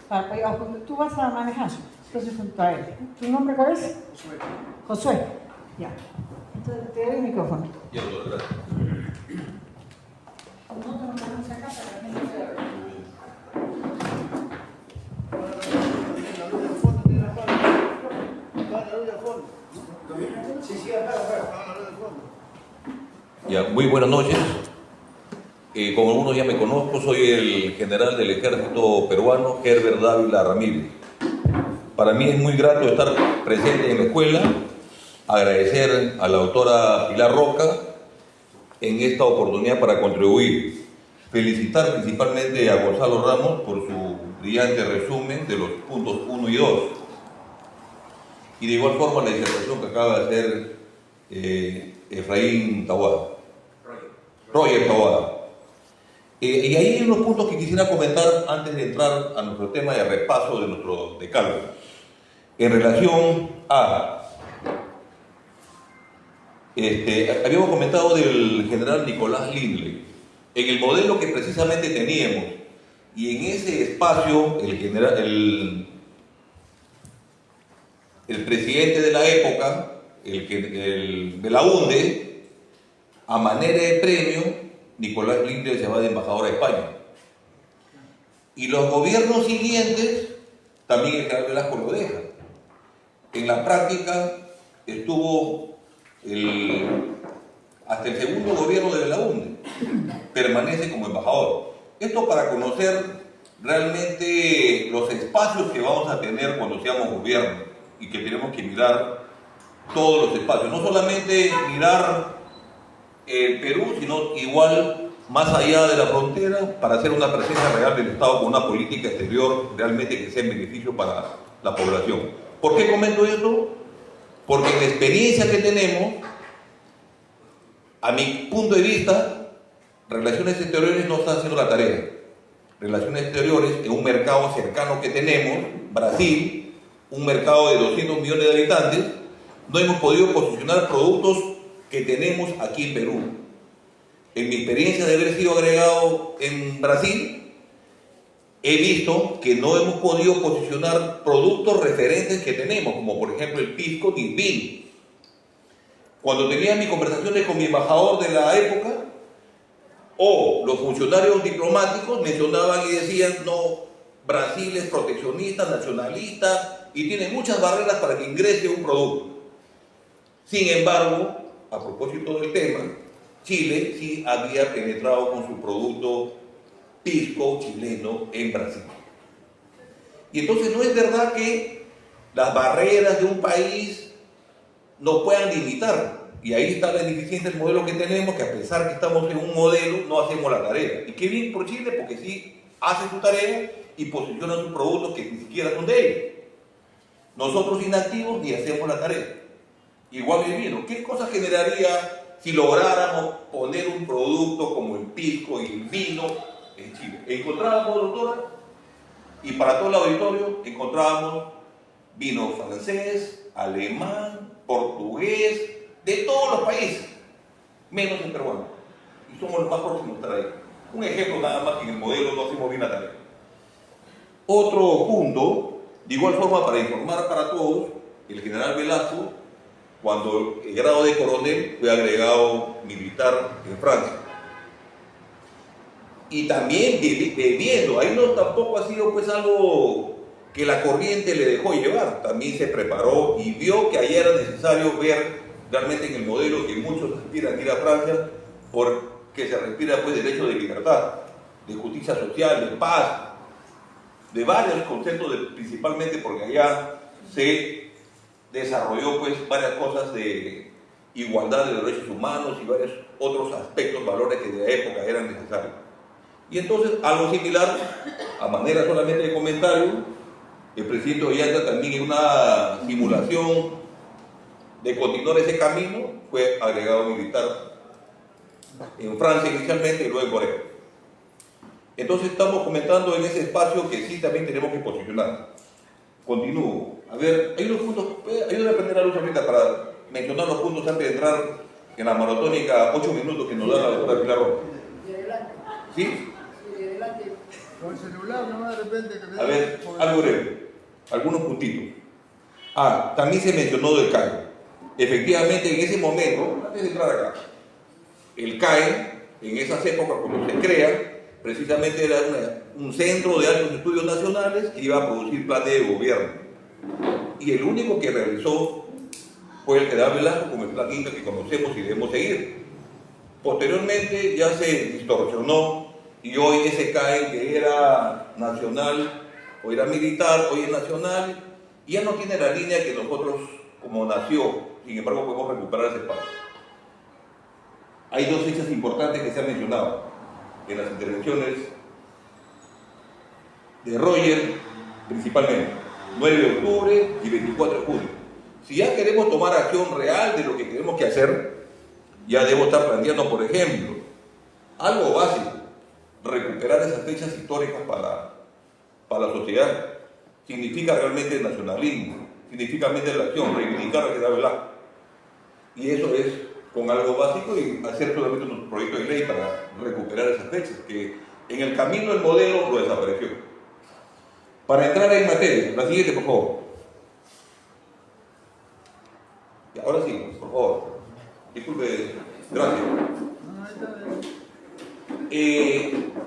apoyar. Tú vas a manejar, entonces junto a él. ¿Tu nombre cuál es? Josué. Ya. Entonces te doy el micrófono. Ya, gracias. Ya, muy buenas noches. Como algunos ya me conozco, soy el general del ejército peruano, Herbert Dávila Ramírez. Para mí es muy grato estar presente en la escuela, agradecer a la doctora Pilar Roca en esta oportunidad para contribuir. Felicitar principalmente a Gonzalo Ramos por su brillante resumen de los puntos 1 y 2. Y de igual forma la disertación que acaba de hacer Efraín Tawada. Roger Tawada. Y ahí hay unos puntos que quisiera comentar antes de entrar a nuestro tema de repaso de nuestro decálogo. En relación a... habíamos comentado del general Nicolás Lindley. en el modelo que precisamente teníamos, y en ese espacio el presidente de la época, el Belaúnde, a manera de premio, Nicolás Lindner se va de embajador a España. Y los gobiernos siguientes, también el general Velasco lo deja. En la práctica estuvo hasta el segundo gobierno de Belaúnde, permanece como embajador. Esto para conocer realmente los espacios que vamos a tener cuando seamos gobierno y que tenemos que mirar todos los espacios, no solamente mirar el Perú, sino igual más allá de la frontera para hacer una presencia real del Estado con una política exterior realmente que sea en beneficio para la población. ¿Por qué comento esto? Porque en la experiencia que tenemos, a mi punto de vista, Relaciones Exteriores no está haciendo la tarea. Relaciones Exteriores en un mercado cercano que tenemos, Brasil, un mercado de 200 millones de habitantes, no hemos podido posicionar productos que tenemos aquí en Perú. En mi experiencia de haber sido agregado en Brasil, he visto que no hemos podido posicionar productos referentes que tenemos, como por ejemplo el pisco ni el vino. Cuando tenía mis conversaciones con mi embajador de la época, o los funcionarios diplomáticos mencionaban y decían, no, Brasil es proteccionista, nacionalista, y tiene muchas barreras para que ingrese un producto. Sin embargo, a propósito del tema, Chile sí había penetrado con su producto pisco chileno en Brasil. Y entonces no es verdad que las barreras de un país nos puedan limitar. Y ahí está la ineficiencia del modelo que tenemos, que a pesar que estamos en un modelo, no hacemos la tarea. Y qué bien por Chile, porque sí hace su tarea y posiciona sus productos que ni siquiera son de ellos. Nosotros inactivos ni hacemos la tarea. Igual el vino. ¿Qué cosa generaría si lográramos poner un producto como el pisco y el vino en Chile? Encontrábamos, doctora, y para todo el auditorio, encontrábamos vino francés, alemán, portugués, de todos los países, menos el peruano. Y somos los más próximos a estar ahí. Un ejemplo nada más que en el modelo no hacemos bien la tarea. Otro punto, de igual forma para informar para todos, el general Velasco, cuando el grado de coronel fue agregado militar en Francia. Y también bebiendo, ahí no tampoco ha sido pues algo que la corriente le dejó llevar, también se preparó y vio que ahí era necesario ver realmente en el modelo que muchos aspiran a ir a Francia porque se respira pues derecho de libertad, de justicia social, de paz, de varios conceptos, principalmente porque allá se desarrolló pues varias cosas de igualdad de derechos humanos y varios otros aspectos, valores que de la época eran necesarios. Y entonces algo similar, a manera solamente de comentario, el presidente Ollanta también en una simulación de continuar ese camino fue agregado militar en Francia inicialmente y luego en Corea. Entonces estamos comentando en ese espacio que sí también tenemos que posicionar. Continúo. A ver, hay unos puntos, ayúdame a prender la luz ahorita para mencionar los puntos antes de entrar en la maratónica 8 minutos que nos da la doctora Pilar Rojas. ¿Sí? Sí, adelante. Con el celular, no de repente. A ver, algo breve, algunos puntitos. También se mencionó del CAE. Efectivamente, en ese momento, antes de entrar acá, el CAE, en esas épocas cuando se crea, precisamente era un centro de altos estudios nacionales que iba a producir planes de gobierno. Y el único que realizó fue el general Velasco con el plan Inca que conocemos y debemos seguir. Posteriormente ya se distorsionó y hoy ese CAE que era nacional o era militar, hoy es nacional y ya no tiene la línea que nosotros como nació, sin embargo podemos recuperar ese espacio. Hay dos fechas importantes que se han mencionado en las intervenciones de Roger, principalmente, 9 de octubre y 24 de julio. Si ya queremos tomar acción real de lo que tenemos que hacer, ya debo estar planteando, por ejemplo, algo básico, recuperar esas fechas históricas para la sociedad. Significa realmente nacionalismo, significa realmente la acción, reivindicar a General Velasco. Y eso es con algo básico y hacer solamente un proyecto de ley para recuperar esas fechas, que en el camino el modelo lo desapareció. Para entrar en materia, la siguiente, por favor. Y ahora sí, por favor. Disculpe, gracias.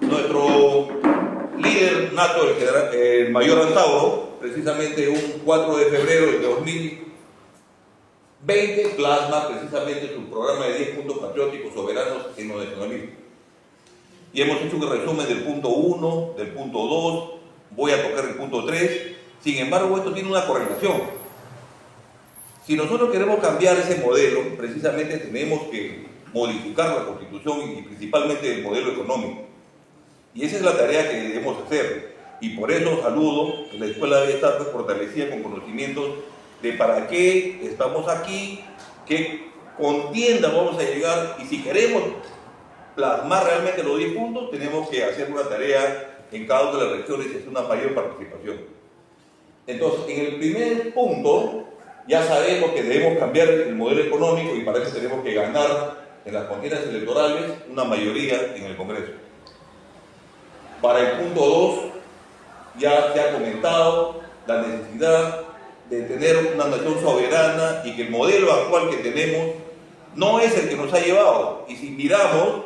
Nuestro líder nato, el mayor Antauro, precisamente un 4 de febrero de 2020, plasma precisamente su programa de 10 puntos patrióticos soberanos en lo nacionalismo. Y hemos hecho un resumen del punto 1, del punto 2, voy a tocar el punto 3. Sin embargo, esto tiene una correlación. Si nosotros queremos cambiar ese modelo, precisamente tenemos que modificar la Constitución y principalmente el modelo económico. Y esa es la tarea que debemos hacer. Y por eso saludo que la escuela debe estar fortalecida con conocimientos de para qué estamos aquí, qué contienda vamos a llegar, y si queremos plasmar realmente los 10 puntos, tenemos que hacer una tarea en cada una de las regiones y hacer una mayor participación. Entonces, en el primer punto, ya sabemos que debemos cambiar el modelo económico y para eso tenemos que ganar en las contiendas electorales una mayoría en el Congreso. Para el punto 2, ya se ha comentado la necesidad de tener una nación soberana y que el modelo actual que tenemos no es el que nos ha llevado. Y si miramos,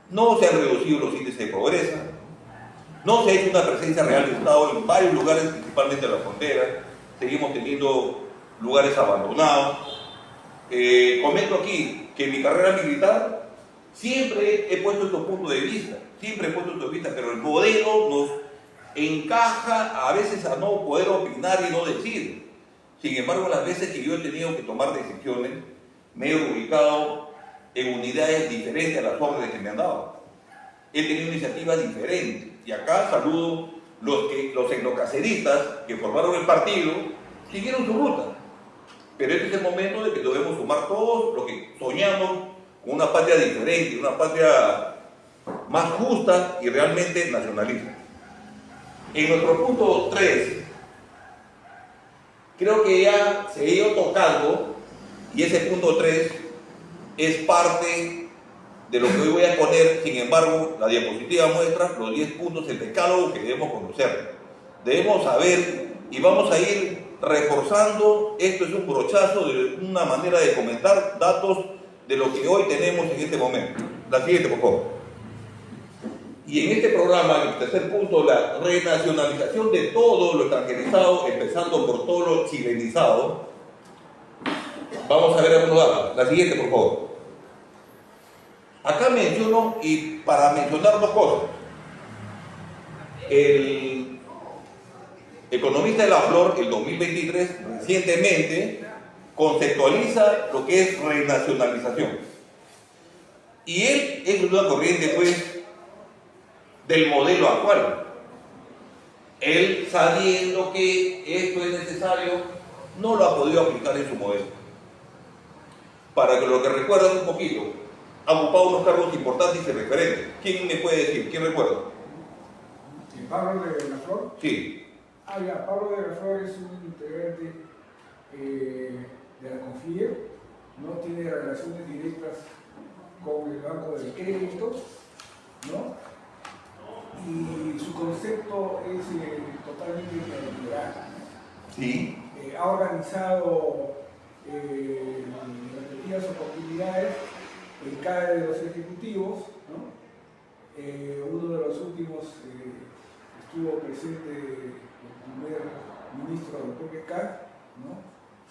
no se han reducido los índices de pobreza, no se ha hecho una presencia real de Estado en varios lugares, principalmente en la frontera, seguimos teniendo lugares abandonados. Comento aquí que en mi carrera militar siempre he puesto estos puntos de vista, pero el modelo nos encaja a veces a no poder opinar y no decir. Sin embargo, las veces que yo he tenido que tomar decisiones, me he ubicado en unidades diferentes a las órdenes que me han dado. He tenido iniciativas diferentes. Y acá saludo los etnocaceristas que formaron el partido, siguieron su ruta. Pero este es el momento de que debemos sumar todos los que soñamos con una patria diferente, una patria más justa y realmente nacionalista. En nuestro punto 3, creo que ya se ha ido tocando, y ese punto 3 es parte de lo que hoy voy a poner. Sin embargo, la diapositiva muestra los 10 puntos, el decálogo que debemos conocer. Debemos saber y vamos a ir reforzando. Esto es un brochazo de una manera de comentar datos de lo que hoy tenemos en este momento. La siguiente, por favor. Y en este programa, en el tercer punto, la renacionalización de todo lo extranjerizado, empezando por todo lo chilenizado. Vamos a ver algunos datos. La siguiente, por favor. Acá menciono, y para mencionar dos cosas, el economista de la Flor, el 2023, recientemente, conceptualiza lo que es renacionalización. Y él es una corriente, pues, del modelo actual. Él, sabiendo que esto es necesario, no lo ha podido aplicar en su modelo. Para que lo que recuerdan un poquito, ha ocupado unos cargos importantes y referentes. ¿Quién me puede decir? ¿Quién recuerda? ¿Y Pablo de la Flor? Sí. Ya, Pablo de la Flor es un integrante de la CONFIE, no tiene relaciones directas con el Banco del Crédito, ¿no? Y su concepto es totalmente neoliberal. Sí. Ha organizado repetidas oportunidades el CAE de los ejecutivos, ¿no? Uno de los últimos estuvo presente el primer ministro del PPK, ¿no?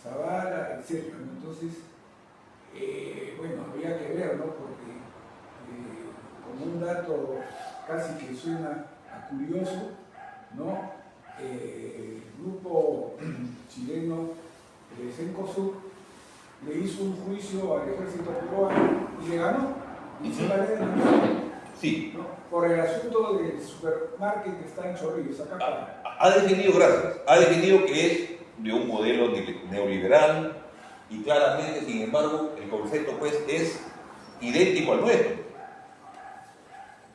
Zavala, etc. Entonces, bueno, habría que ver, ¿no? Porque como un dato casi que suena a curioso, ¿no? El grupo chileno de Cencosud le hizo un juicio al ejército peruano y le ganó. Y se vale de Sí. ¿no? Por el asunto del supermarket que está en Chorrillos, acá. Ha definido, gracias, ha definido que es de un modelo neoliberal y claramente, sin embargo, el concepto pues es idéntico al nuestro.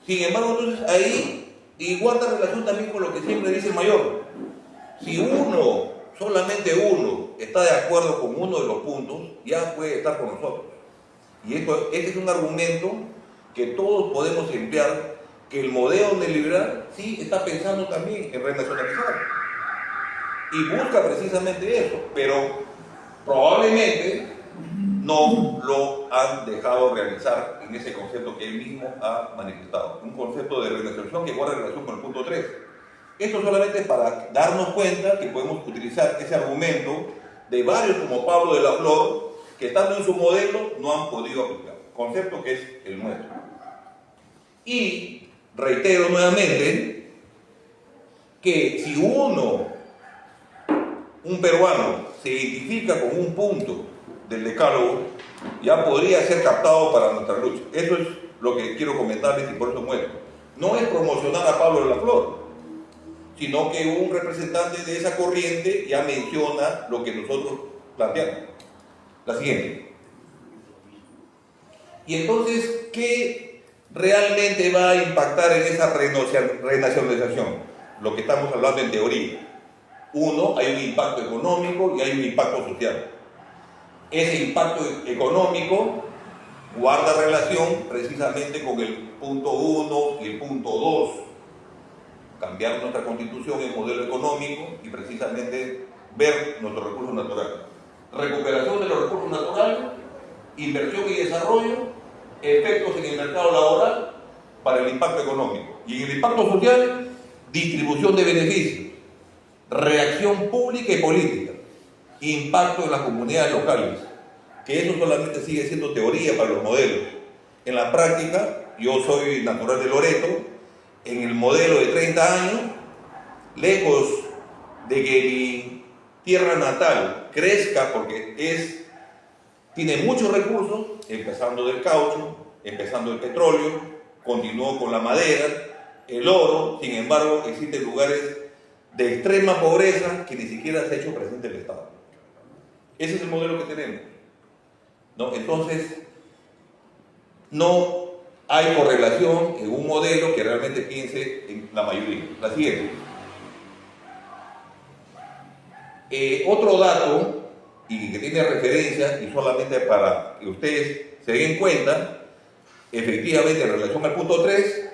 Sin embargo, entonces ahí, y guarda relación también con lo que siempre dice el mayor. Si uno, solamente uno, está de acuerdo con uno de los puntos, ya puede estar con nosotros. Y este es un argumento que todos podemos emplear, que el modelo neoliberal sí está pensando también en renacionalizar. Y busca precisamente eso, pero probablemente no lo han dejado realizar en ese concepto que él mismo ha manifestado. Un concepto de renacionalización que guarda relación con el punto 3. Esto solamente es para darnos cuenta que podemos utilizar ese argumento de varios como Pablo de la Flor, que estando en su modelo no han podido aplicar. Concepto que es el nuestro. Y reitero nuevamente que si un peruano, se identifica con un punto del decálogo, ya podría ser captado para nuestra lucha. Eso es lo que quiero comentarles y por eso muestro. No es promocionar a Pablo de la Flor, sino que un representante de esa corriente ya menciona lo que nosotros planteamos. La siguiente. Y entonces, ¿qué realmente va a impactar en esa renacionalización? Lo que estamos hablando en teoría. Uno, hay un impacto económico y hay un impacto social. Ese impacto económico guarda relación precisamente con el punto 1 y el punto 2. Cambiar nuestra constitución en modelo económico y precisamente ver nuestros recursos naturales. Recuperación de los recursos naturales, inversión y desarrollo, efectos en el mercado laboral para el impacto económico. Y en el impacto social, distribución de beneficios, reacción pública y política, impacto en las comunidades locales, que eso solamente sigue siendo teoría para los modelos. En la práctica, yo soy natural de Loreto, en el modelo de 30 años, lejos de que mi tierra natal crezca porque tiene muchos recursos, empezando del caucho, empezando el petróleo, continuó con la madera, el oro, sin embargo existen lugares de extrema pobreza que ni siquiera se ha hecho presente el Estado. Ese es el modelo que tenemos, ¿no? Entonces, no hay correlación en un modelo que realmente piense en la mayoría. La siguiente. Otro dato, y que tiene referencia, y solamente para que ustedes se den cuenta, efectivamente en relación al punto 3,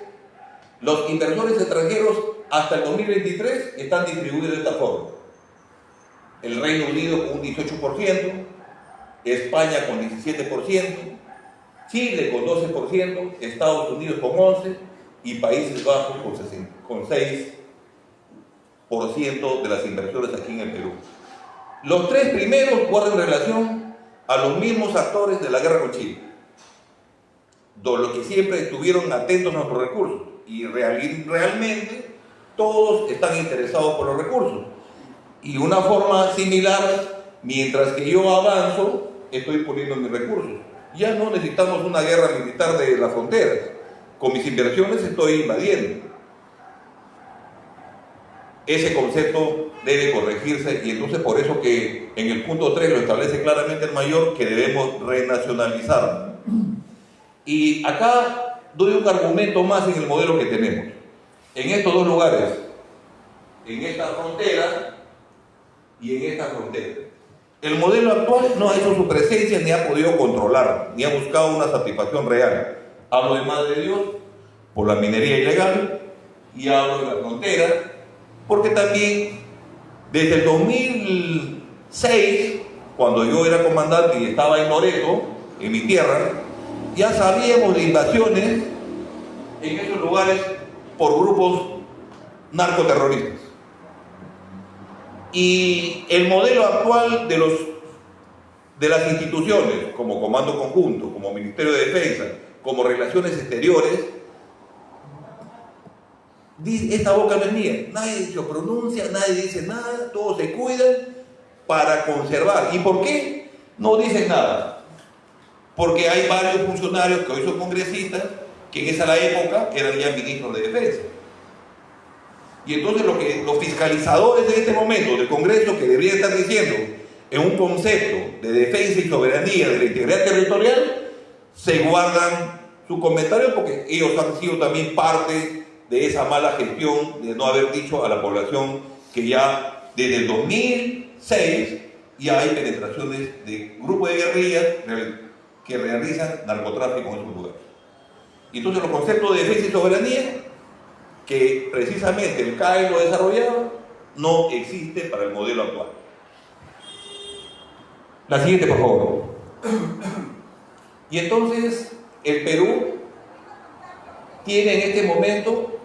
los inversores extranjeros hasta el 2023 están distribuidos de esta forma. El Reino Unido con un 18%, España con 17%, Chile con 12%, Estados Unidos con 11% y Países Bajos con 6% de las inversiones aquí en el Perú. Los tres primeros guardan relación a los mismos actores de la guerra con Chile, los que siempre estuvieron atentos a nuestros recursos, y realmente todos están interesados por los recursos. Y una forma similar, mientras que yo avanzo, estoy poniendo mis recursos. Ya no necesitamos una guerra militar de las fronteras. Con mis inversiones estoy invadiendo. Ese concepto debe corregirse, y entonces por eso que en el punto 3 lo establece claramente el mayor, que debemos renacionalizar. Y acá doy un argumento más en el modelo que tenemos. En estos dos lugares, en esta frontera y en esta frontera, el modelo actual no ha hecho su presencia ni ha podido controlar, ni ha buscado una satisfacción real. Hablo de Madre de Dios por la minería ilegal, y hablo de la frontera porque también desde el 2006, cuando yo era comandante y estaba en Loreto, en mi tierra, ya sabíamos de invasiones en esos lugares por grupos narcoterroristas. Y el modelo actual de las instituciones, como Comando Conjunto, como Ministerio de Defensa, como Relaciones Exteriores, esta boca no es mía, nadie se pronuncia, nadie dice nada, todos se cuidan para conservar. ¿Y por qué no dicen nada? Porque hay varios funcionarios que hoy son congresistas, que en esa época eran ya ministros de defensa. Y entonces los fiscalizadores de este momento del Congreso, que deberían estar diciendo en un concepto de defensa y soberanía de la integridad territorial, se guardan sus comentarios porque ellos han sido también parte de esa mala gestión de no haber dicho a la población que ya desde el 2006 ya hay penetraciones de grupos de guerrillas que realizan narcotráfico en esos lugares. Y entonces los conceptos de defensa y soberanía, que precisamente el CAE lo desarrollaba, no existe para el modelo actual. La siguiente, por favor. Y entonces el Perú tiene en este momento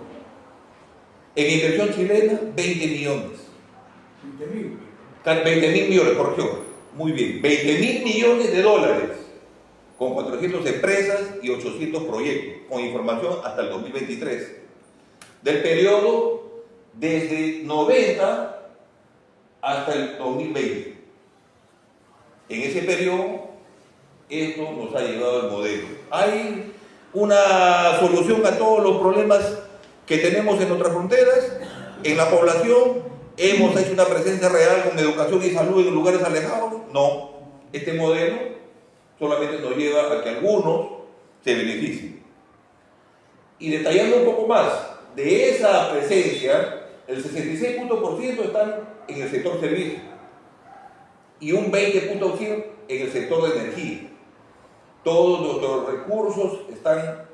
en inversión chilena 20 millones. 20.000 millones, corrección. Muy bien, 20.000 millones de dólares, con 400 empresas y 800 proyectos, con información hasta el 2023. Del periodo desde 90 hasta el 2020. En ese periodo, esto nos ha llevado al modelo. Hay una solución a todos los problemas que tenemos en nuestras fronteras, en la población. ¿Hemos hecho una presencia real con educación y salud en lugares alejados? No. Este modelo solamente nos lleva a que algunos se beneficien. Y detallando un poco más, de esa presencia, el 66% están en el sector servicio y un 20% en el sector de energía. Todos nuestros recursos están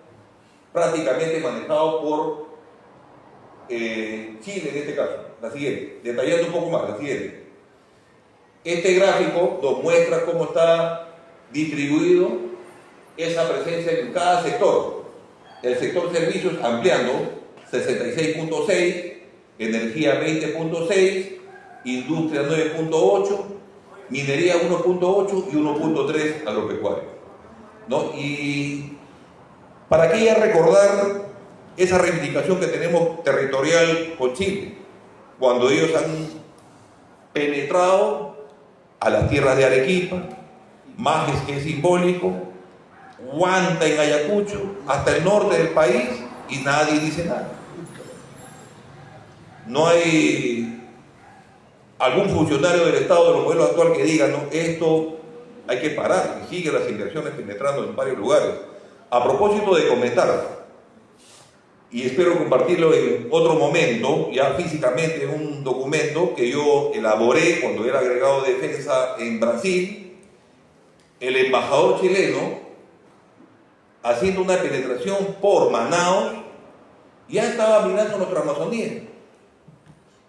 prácticamente manejados por Chile en este caso. La siguiente, detallando un poco más, la siguiente. Este gráfico nos muestra cómo está distribuido esa presencia en cada sector. El sector servicios ampliando 66.6, energía 20.6, industria 9.8, minería 1.8 y 1.3 agropecuario, ¿no? Y para qué ya recordar esa reivindicación que tenemos territorial con Chile, cuando ellos han penetrado a las tierras de Arequipa, Majes, que es simbólico, Huanta en Ayacucho, hasta el norte del país, y nadie dice nada. No hay algún funcionario del Estado de los modelos actual que diga, no, esto hay que parar, y sigue las inversiones penetrando en varios lugares. A propósito de comentar, y espero compartirlo en otro momento, ya físicamente, un documento que yo elaboré cuando era agregado de defensa en Brasil. El embajador chileno, haciendo una penetración por Manaos, ya estaba mirando nuestra Amazonía.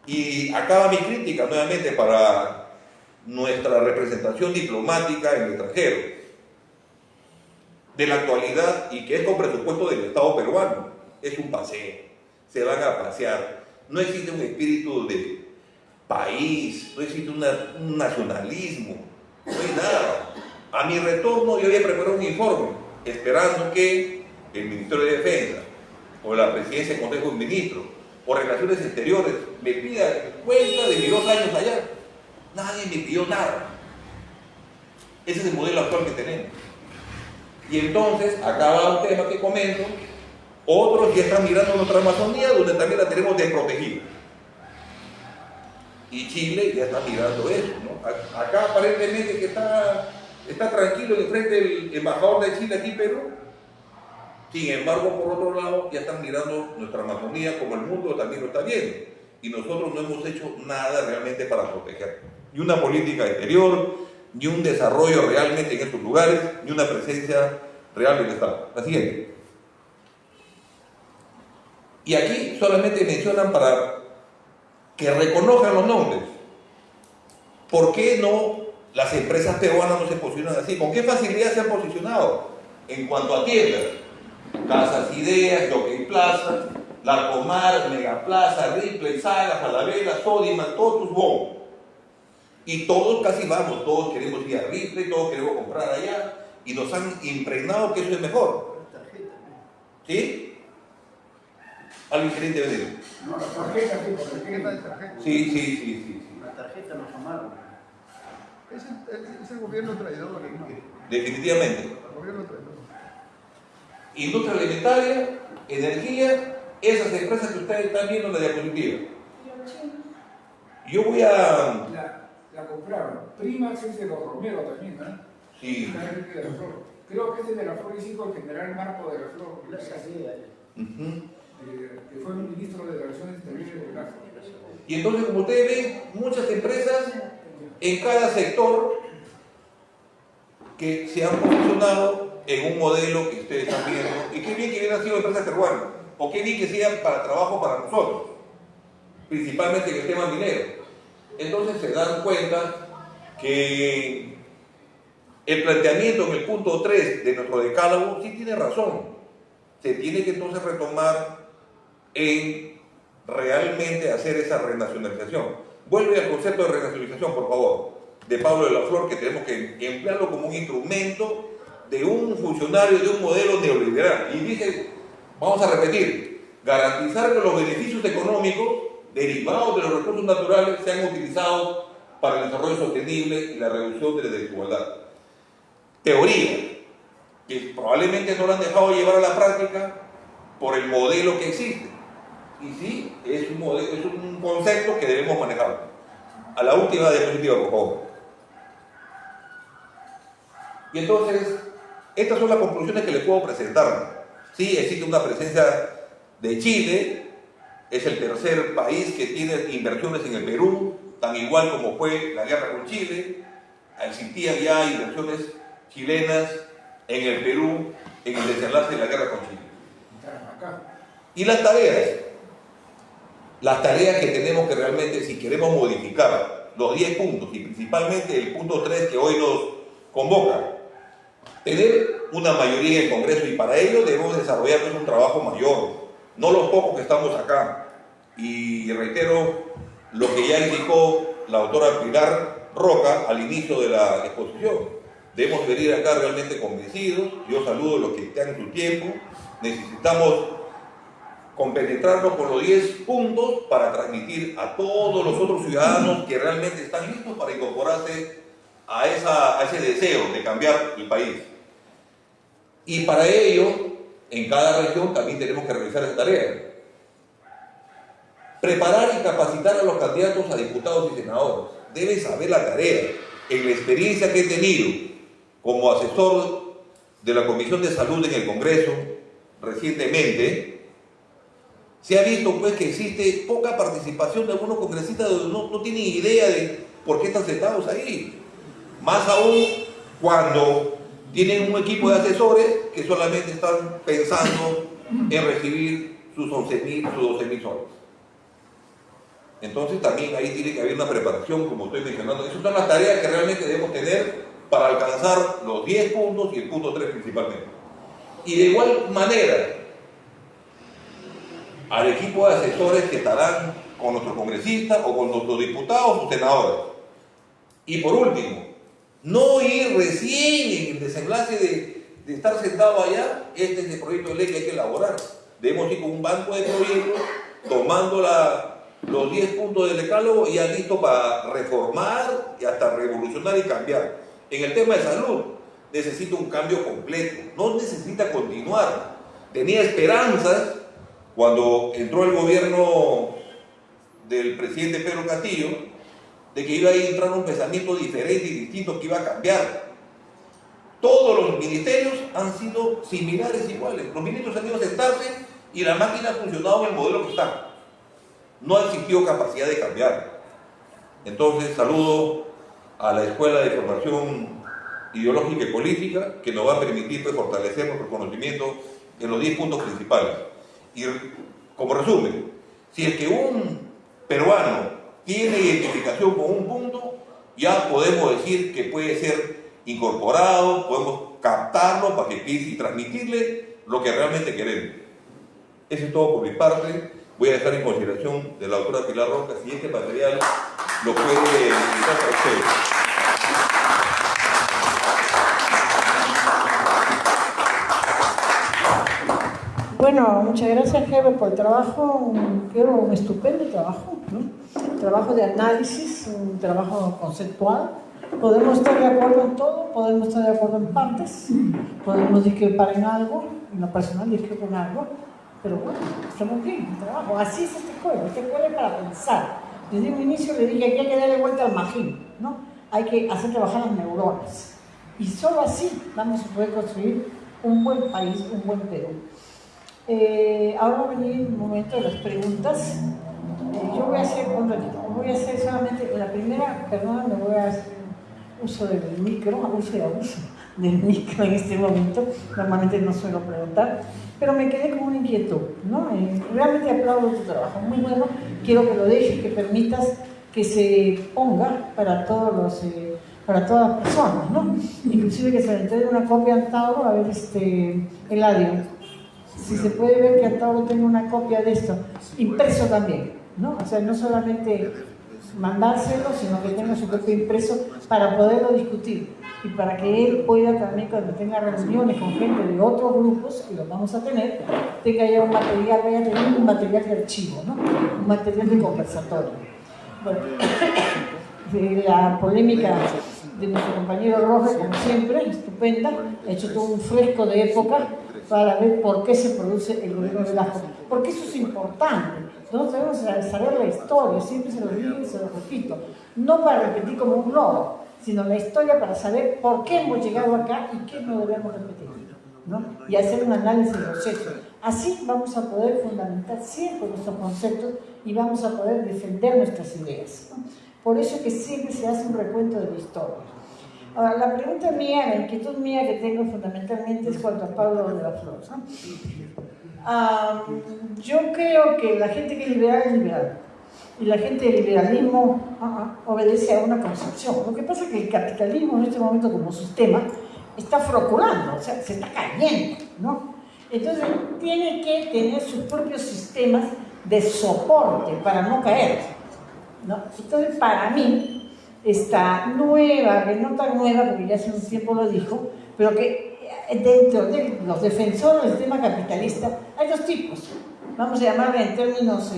Y acaba mi crítica nuevamente para nuestra representación diplomática en el extranjero, de la actualidad, y que es con presupuesto del Estado peruano. Es un paseo, se van a pasear. No existe un espíritu de país, no existe un nacionalismo, no hay nada. A mi retorno yo había preparado un informe, esperando que el Ministerio de Defensa, o la Presidencia del Consejo de Ministros, o Relaciones Exteriores, me pida cuenta de mis 2 años allá. Nadie me pidió nada. Ese es el modelo actual que tenemos. Y entonces, acá va un tema que comento. Otros ya están mirando nuestra Amazonía, donde también la tenemos desprotegida. Y Chile ya está mirando eso, ¿no? Acá aparentemente que está tranquilo en frente del embajador de Chile aquí en Perú. Sin embargo, por otro lado, ya están mirando nuestra Amazonía como el mundo también lo está viendo. Y nosotros no hemos hecho nada realmente para proteger. Ni una política exterior, ni un desarrollo realmente en estos lugares, ni una presencia real del Estado. La siguiente. Y aquí solamente mencionan para que reconozcan los nombres. ¿Por qué no las empresas peruanas no se posicionan así? ¿Con qué facilidad se han posicionado? En cuanto a tiendas, Casas Ideas, Jockey Plaza, Larcomar, Megaplaza, Ripley, Saga, Falabella, Sodimac, todos tus bombos. Y todos casi vamos, todos queremos ir a Ripley, todos queremos comprar allá, y nos han impregnado que eso es mejor. ¿Sí? ¿Alguien quiere intervenir? No, la tarjeta, sí, por tarjeta de tarjeta. Sí. La tarjeta nos amaron. Es el gobierno traidor, ¿no? Definitivamente. El gobierno traidor. Industria alimentaria, energía, esas empresas que ustedes están viendo en la diapositiva. Yo voy a... La compraron. Primax es de los Romero también, ¿no? Sí. De la Flor. Creo que es de la Flor y hijo el general Marco de la Flor. Que fue el ministro de Relaciones Exteriores de Lazo. Y entonces, como ustedes ven, muchas empresas en cada sector que se han posicionado en un modelo que ustedes están viendo, y qué bien que hubieran sido empresas peruanas, o qué bien que sean para trabajo para nosotros, principalmente en el tema minero. Entonces se dan cuenta que el planteamiento en el punto 3 de nuestro decálogo sí tiene razón. Se tiene que entonces retomar en realmente hacer esa renacionalización. Vuelve al concepto de renacionalización, por favor, de Pablo de la Flor, que tenemos que emplearlo como un instrumento de un funcionario de un modelo neoliberal. Y dice, vamos a repetir, garantizar que los beneficios económicos derivados de los recursos naturales sean utilizados para el desarrollo sostenible y la reducción de la desigualdad. Teoría, que probablemente no la han dejado llevar a la práctica por el modelo que existe. Y sí, es un concepto que debemos manejar. A la última diapositiva, por favor. Y entonces, estas son las conclusiones que les puedo presentar. Sí, existe una presencia de Chile, es el tercer país que tiene inversiones en el Perú, tan igual como fue la guerra con Chile. Existían ya inversiones chilenas en el Perú en el desenlace de la guerra con Chile. Y las tareas que tenemos que realmente, si queremos modificar los 10 puntos, y principalmente el punto 3 que hoy nos convoca, tener una mayoría en el Congreso, y para ello debemos desarrollar un trabajo mayor, no los pocos que estamos acá. Y reitero lo que ya indicó la doctora Pilar Roca al inicio de la exposición. Debemos venir acá realmente convencidos. Yo saludo a los que están en su tiempo. Necesitamos compenetrarnos con los 10 puntos para transmitir a todos los otros ciudadanos que realmente están listos para incorporarse a ese deseo de cambiar el país. Y para ello, en cada región también tenemos que realizar esa tarea. Preparar y capacitar a los candidatos a diputados y senadores. Deben saber la tarea. En la experiencia que he tenido como asesor de la Comisión de Salud en el Congreso recientemente, se ha visto pues que existe poca participación de algunos congresistas donde no tienen idea de por qué están sentados ahí. Más aún cuando tienen un equipo de asesores que solamente están pensando en recibir sus 12.000 soles. Entonces también ahí tiene que haber una preparación, como estoy mencionando. Esas son las tareas que realmente debemos tener para alcanzar los 10 puntos y el punto 3 principalmente. Y de igual manera, al equipo de asesores que estarán con nuestros congresistas o con nuestros diputados o senadores. Y por último, no ir recién en el desenlace de estar sentado allá. Este es el proyecto de ley que hay que elaborar. Debemos ir con un banco de proyectos, tomando los 10 puntos del decálogo y ya listo para reformar y hasta revolucionar y cambiar. En el tema de salud, necesita un cambio completo, no necesita continuar. Tenía esperanzas cuando entró el gobierno del presidente Pedro Castillo, de que iba a entrar un pensamiento diferente y distinto que iba a cambiar. Todos los ministerios han sido similares, iguales. Los ministros han ido a sentarse y la máquina ha funcionado en el modelo que está. No ha existido capacidad de cambiar. Entonces, saludo a la Escuela de Formación Ideológica y Política, que nos va a permitir pues, fortalecer nuestro conocimiento en los 10 puntos principales. Y como resumen, si es que un peruano tiene identificación con un punto, ya podemos decir que puede ser incorporado, podemos captarlo para que empiece y transmitirle lo que realmente queremos. Eso es todo por mi parte. Voy a dejar en consideración de la doctora Pilar Roca si este material lo puede utilizar para ustedes. Bueno, muchas gracias, Heber, por el trabajo, un estupendo trabajo, ¿no? Un trabajo de análisis, un trabajo conceptual. Podemos estar de acuerdo en todo, podemos estar de acuerdo en partes, podemos discrepar en algo, en lo personal discrepo en algo, pero bueno, estamos bien, el trabajo. Así es este juego es para pensar. Desde un inicio le dije que hay que darle vuelta al magín, ¿no? Hay que hacer trabajar las neuronas. Y solo así vamos a poder construir un buen país, un buen Perú. Ahora va a venir un momento de las preguntas. Yo voy a hacer un ratito, voy a hacer solamente la primera, perdón, me voy a hacer uso del micro, uso y abuso del micro en este momento. Normalmente no suelo preguntar, pero me quedé con una inquietud, ¿no? Realmente aplaudo tu trabajo, muy bueno. Quiero que lo dejes, que permitas que se ponga para para todas las personas, ¿no? Inclusive que se le entregue una copia a Tauro, a ver, Eladio, si se puede ver que Tauro tenga una copia de esto, impreso también, ¿no? O sea, no solamente mandárselo, sino que tenga su propio impreso para poderlo discutir y para que él pueda también, cuando tenga reuniones con gente de otros grupos, que lo vamos a tener, tenga ya un material, vaya a tener un material de archivo, ¿no? Un material de conversatorio. Bueno, la polémica de nuestro compañero Rojas, como siempre, estupenda, ha hecho todo un fresco de época para ver por qué se produce el gobierno del ajo. Porque eso es importante. Nosotros debemos saber la historia, siempre se lo digo y se lo repito. No para repetir como un loro, sino la historia para saber por qué hemos llegado acá y qué no debemos repetir, ¿no? Y hacer un análisis de los hechos. Así vamos a poder fundamentar siempre nuestros conceptos y vamos a poder defender nuestras ideas, ¿no? Por eso es que siempre se hace un recuento de la historia. Ahora, la pregunta mía, la inquietud mía que tengo fundamentalmente es cuanto a Pablo de la Flor, ¿no? Yo creo que la gente que es liberal, y la gente del liberalismo obedece a una concepción. Lo que pasa es que el capitalismo en este momento como sistema está fracturando, o sea, se está cayendo, ¿no? Entonces tiene que tener sus propios sistemas de soporte para no caer, ¿no? Entonces, para mí, esta nueva, que no tan nueva, porque ya hace un tiempo lo dijo, pero que dentro de los defensores del sistema capitalista hay dos tipos, vamos a llamarle en términos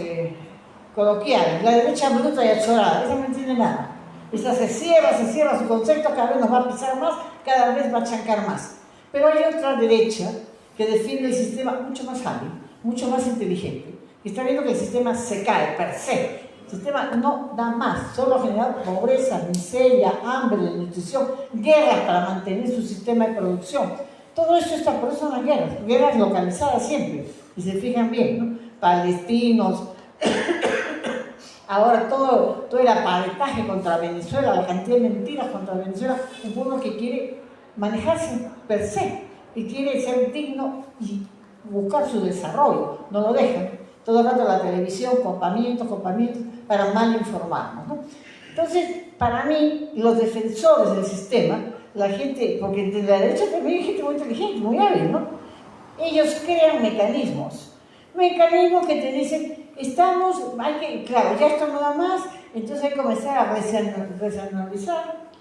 coloquiales, la derecha bruta y achorada, esa no entiende nada. Esa se cierra su concepto, cada vez nos va a pisar más, cada vez va a chancar más. Pero hay otra derecha que defiende el sistema mucho más hábil, mucho más inteligente, que está viendo que el sistema se cae per se. El sistema no da más, solo genera pobreza, miseria, hambre, desnutrición, guerras para mantener su sistema de producción. Todo eso está, por eso son las guerras localizadas siempre, y se fijan bien, ¿no? Palestinos, ahora todo el aparataje contra Venezuela, la cantidad de mentiras contra Venezuela, un pueblo que quiere manejarse per se, y quiere ser digno y buscar su desarrollo, no lo dejan. Todo el rato la televisión, copamientos, para mal informarnos, ¿no? Entonces, para mí, los defensores del sistema, la gente, porque de la derecha también hay gente muy inteligente, muy hábil, ¿no? Ellos crean mecanismos que te dicen, claro, ya esto no da más, entonces hay que comenzar a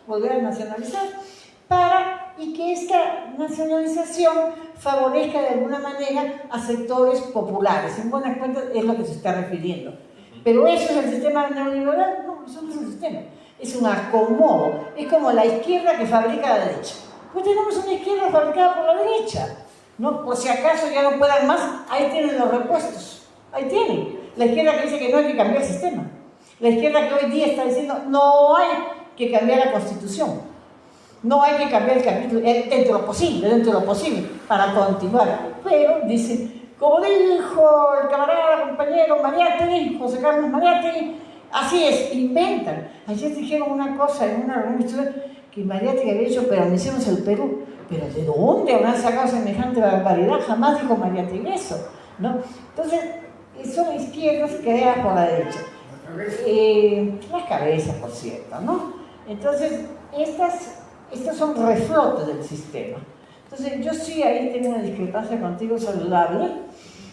volver a nacionalizar, y que esta nacionalización favorezca de alguna manera a sectores populares. En buenas cuentas es lo que se está refiriendo. Pero eso es el sistema neoliberal. No, eso no es el sistema. Es un acomodo. Es como la izquierda que fabrica la derecha. Pues tenemos una izquierda fabricada por la derecha, ¿no? Por si acaso ya no puedan más, ahí tienen los repuestos. Ahí tienen. La izquierda que dice que no hay que cambiar el sistema. La izquierda que hoy día está diciendo no hay que cambiar la Constitución. No hay que cambiar el capítulo, dentro de lo posible, para continuar. Pero, dice, como dijo el camarada, compañero Mariátegui, José Carlos Mariátegui, así es, inventan. Ayer dijeron una cosa en una reunión que Mariátegui había dicho, pero no hicimos el Perú. ¿Pero de dónde habrán sacado semejante barbaridad? Jamás dijo Mariátegui eso, ¿no? Entonces, son izquierdas creadas por la derecha. Las cabezas, por cierto, ¿no? Entonces, estos son reflotes del sistema. Entonces, yo sí ahí tengo una discrepancia contigo saludable,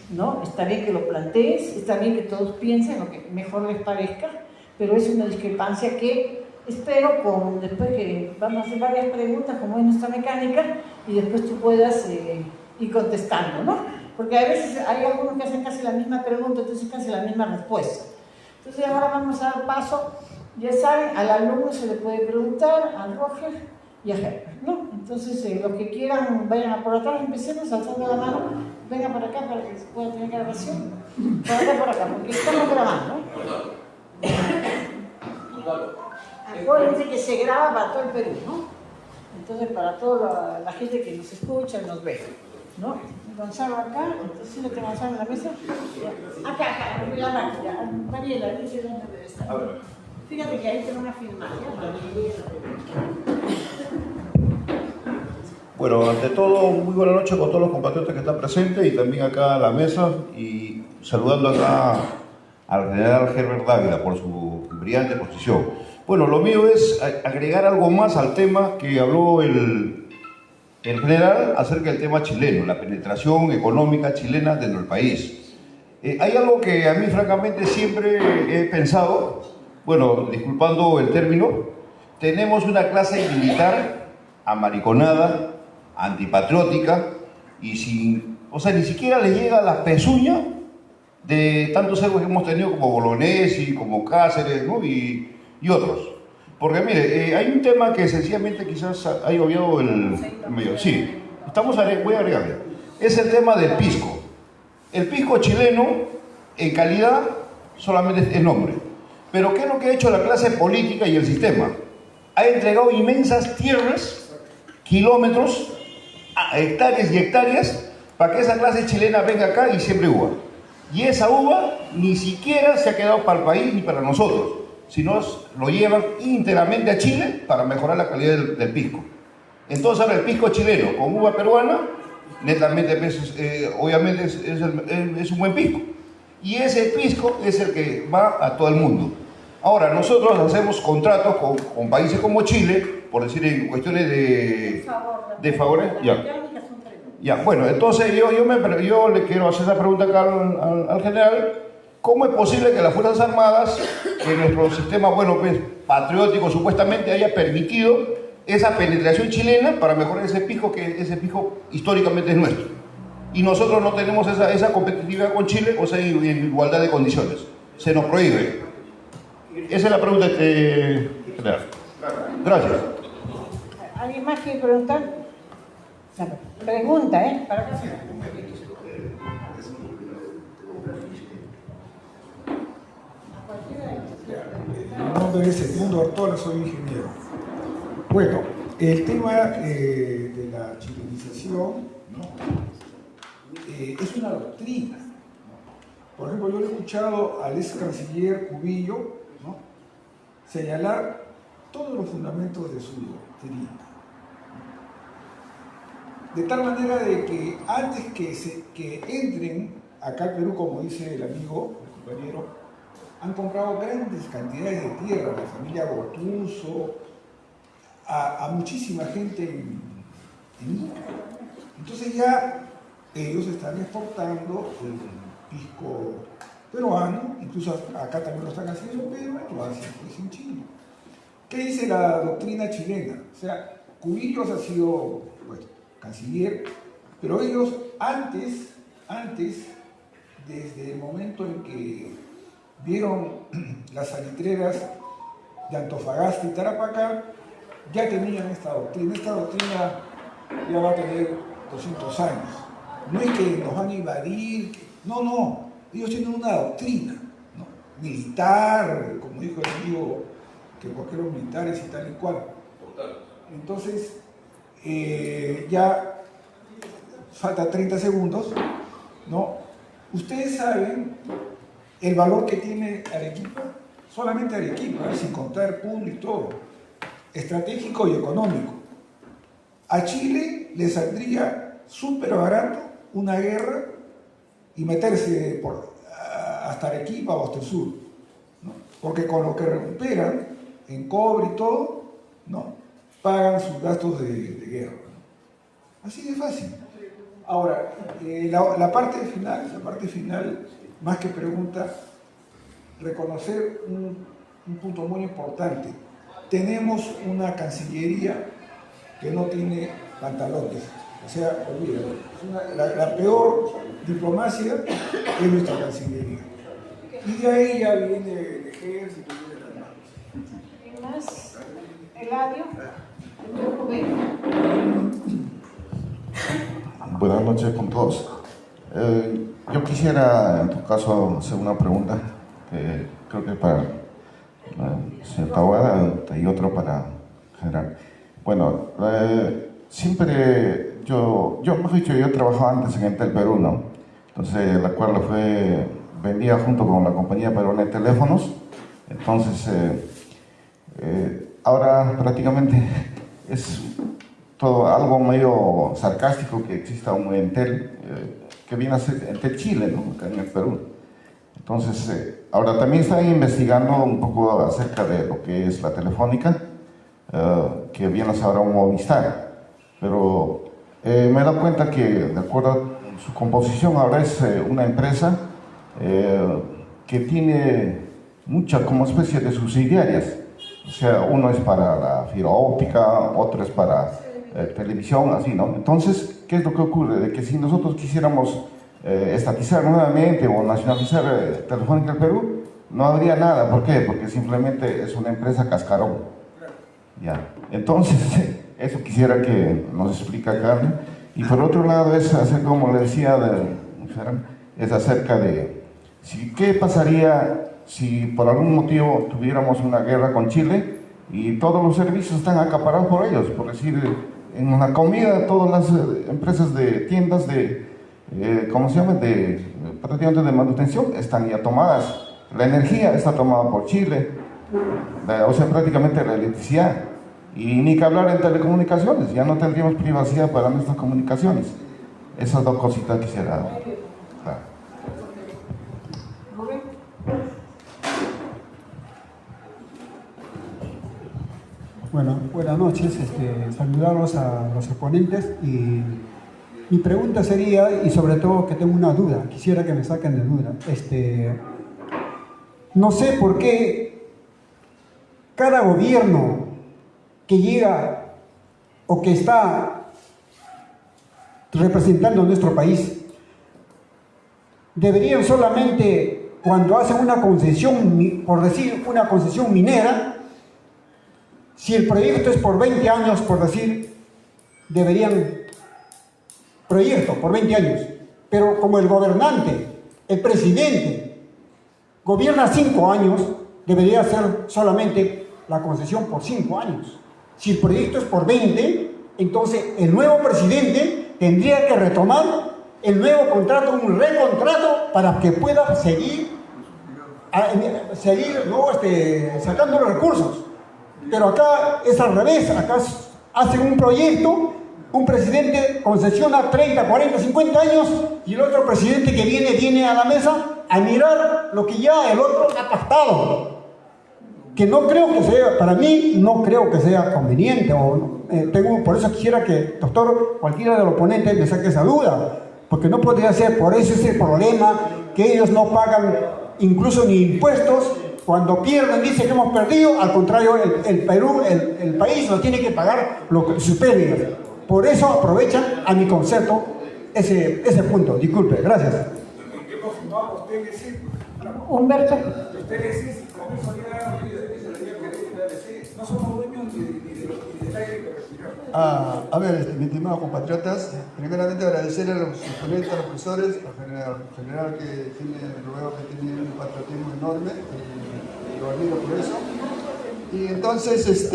¿no? Está bien que lo plantees, está bien que todos piensen lo que mejor les parezca, pero es una discrepancia que espero después que vamos a hacer varias preguntas, como es nuestra mecánica, y después tú puedas ir contestando, ¿no? Porque a veces hay algunos que hacen casi la misma pregunta, entonces casi la misma respuesta. Entonces, ahora vamos a dar paso, ya saben, al alumno se le puede preguntar, al Roger y a Herbert, ¿no? Entonces, los que quieran, vayan a por atrás, empecemos alzando la mano, venga para acá para que se pueda tener grabación, por acá, porque estamos grabando, ¿no? Acuérdense que se graba para todo el Perú, ¿no? Entonces, para toda la gente que nos escucha y nos ve, ¿no? Gonzalo acá, entonces lo tengo Gonzalo en la mesa, acá, la máquina, Mariela, dice dónde debe estar. Fíjate que ahí tengo una firma, ¿ya? Bueno, ante todo, muy buena noche con todos los compatriotas que están presentes y también acá a la mesa, y saludando acá al general Herbert Dávila por su brillante exposición. Bueno, lo mío es agregar algo más al tema que habló el general acerca del tema chileno, la penetración económica chilena dentro del país. Hay algo que a mí francamente siempre he pensado, bueno, disculpando el término, tenemos una clase militar amariconada, antipatriótica, y sin, o sea, ni siquiera le llega la pezuña de tantos héroes que hemos tenido como Bolognesi, como Cáceres, ¿no? y otros. Porque mire, hay un tema que sencillamente quizás haya obviado el mayor. Sí, voy a agregarle. Es el tema del pisco. El pisco chileno, en calidad, solamente es nombre. Pero ¿qué es lo que ha hecho la clase política y el sistema? Ha entregado inmensas tierras, kilómetros, hectáreas y hectáreas, para que esa clase chilena venga acá y siembre uva. Y esa uva ni siquiera se ha quedado para el país ni para nosotros, sino lo llevan íntegramente a Chile para mejorar la calidad del pisco. Entonces ahora el pisco chileno con uva peruana, netamente, obviamente es un buen pisco. Y ese pisco es el que va a todo el mundo. Ahora, nosotros hacemos contratos con países como Chile, por decir en cuestiones de favores. Ya, bueno, entonces yo le quiero hacer esa pregunta acá al general. ¿Cómo es posible que las Fuerzas Armadas, que nuestro sistema, bueno, pues, patriótico supuestamente, haya permitido esa penetración chilena para mejorar ese pisco que ese pisco históricamente es nuestro? Y nosotros no tenemos esa competitividad con Chile, o sea, en igualdad de condiciones. Se nos prohíbe. Esa es la pregunta, general. Gracias. ¿Alguien más quiere preguntar? Pregunta, ¿eh? Para acá. Mi nombre es Edmundo Ortola, soy ingeniero. Bueno, el tema de la chilenización, ¿no? Es una doctrina. Por ejemplo, yo le he escuchado al ex canciller Cubillo, ¿no?, señalar todos los fundamentos de su doctrina. De tal manera de que antes que entren acá al Perú, como dice el amigo, el compañero, han comprado grandes cantidades de tierra a la familia Gotuso, a muchísima gente en Ica. Entonces ya ellos están exportando el pisco peruano, incluso acá también lo están haciendo, pero lo hacen pues en Chile. ¿Qué dice la doctrina chilena? O sea, Cubillos ha sido, pues, canciller, pero ellos antes, desde el momento en que vieron las salitreras de Antofagasta y Tarapacá, ya tenían esta doctrina. Esta doctrina ya va a tener 200 años. No es que nos van a invadir, no, ellos tienen una doctrina, ¿no?, militar, como dijo el amigo, que porque los militares y tal y cual. Entonces, ya falta 30 segundos, ¿no? Ustedes saben el valor que tiene Arequipa, solamente Arequipa, sin contar Puno y todo, estratégico y económico. A Chile le saldría súper barato una guerra y meterse hasta Arequipa o hasta el sur, ¿no? Porque con lo que recuperan en cobre y todo, ¿no?, pagan sus gastos de guerra, ¿no? Así de fácil. Ahora, la parte final, más que pregunta, reconocer un punto muy importante. Tenemos una Cancillería que no tiene pantalones. O sea, olvídalo. La peor diplomacia es nuestra Cancillería. Y de ahí ya viene el ejército y las armadas. ¿Y más? Eladio. Buenas noches con todos. Yo quisiera, en tu caso, hacer una pregunta que creo que es para el señor Taboada y otro para general. Bueno, siempre mejor dicho, yo trabajaba antes en Entel Perú, ¿no? Entonces, la cual vendía junto con la compañía peruana de teléfonos. Entonces, ahora prácticamente todo algo medio sarcástico que exista un Entel, que viene a ser Entel Chile, ¿no? Acá en el Perú. Entonces, ahora también están investigando un poco acerca de lo que es la Telefónica, que viene a ser ahora un Movistar. Pero me he dado cuenta que, de acuerdo a su composición, ahora es una empresa que tiene muchas como especie de subsidiarias. O sea, uno es para la fibra óptica, otro es para televisión, así, ¿no? Entonces, ¿qué es lo que ocurre? De que si nosotros quisiéramos estatizar nuevamente o nacionalizar Telefónica del Perú, no habría nada. ¿Por qué? Porque simplemente es una empresa cascarón. Ya. Entonces, eso quisiera que nos explique Carmen. Y por otro lado, es hacer, como le decía, es acerca de qué pasaría si por algún motivo tuviéramos una guerra con Chile y todos los servicios están acaparados por ellos. Por decir, en la comida, todas las empresas de tiendas de, ¿cómo se llama?, prácticamente de manutención están ya tomadas. La energía está tomada por Chile, o sea, prácticamente la electricidad. Y ni que hablar en telecomunicaciones, ya no tendríamos privacidad para nuestras comunicaciones. Esas dos cositas quisiera. Claro. Bueno, buenas noches, saludarlos a los exponentes y mi pregunta sería, y sobre todo que tengo una duda, quisiera que me saquen de duda, no sé por qué cada gobierno que llega o que está representando nuestro país deberían solamente, cuando hacen una concesión, por decir una concesión minera, si el proyecto es por 20 años, por decir, deberían proyecto por 20 años, pero como el gobernante, el presidente, gobierna 5 años, debería ser solamente la concesión por 5 años. Si el proyecto es por 20, entonces el nuevo presidente tendría que retomar el nuevo contrato, un recontrato, para que pueda seguir ¿no? sacando los recursos. Pero acá es al revés, acá hacen un proyecto, un presidente concesiona 30, 40, 50 años y el otro presidente que viene a la mesa a mirar lo que ya el otro ha pactado. Que no creo que sea, para mí, no creo que sea conveniente. Por eso quisiera que, doctor, cualquiera de los ponentes me saque esa duda. Porque no podría ser, por eso es el problema, que ellos no pagan incluso ni impuestos. Cuando pierden, dicen que hemos perdido, al contrario, el Perú, el país no tiene que pagar sus pérdidas. Por eso aprovechan, a mi concepto, ese punto. Disculpe, gracias. Hemos firmado TLC. Humberto. Los TLC, con eso ya no somos dueños ni del aire que respiramos. A ver, mis estimados compatriotas, primeramente agradecer a los ponentes, a los profesores, al general que tiene, lo veo que tiene un patriotismo enorme, y lo admiro por eso. Y entonces,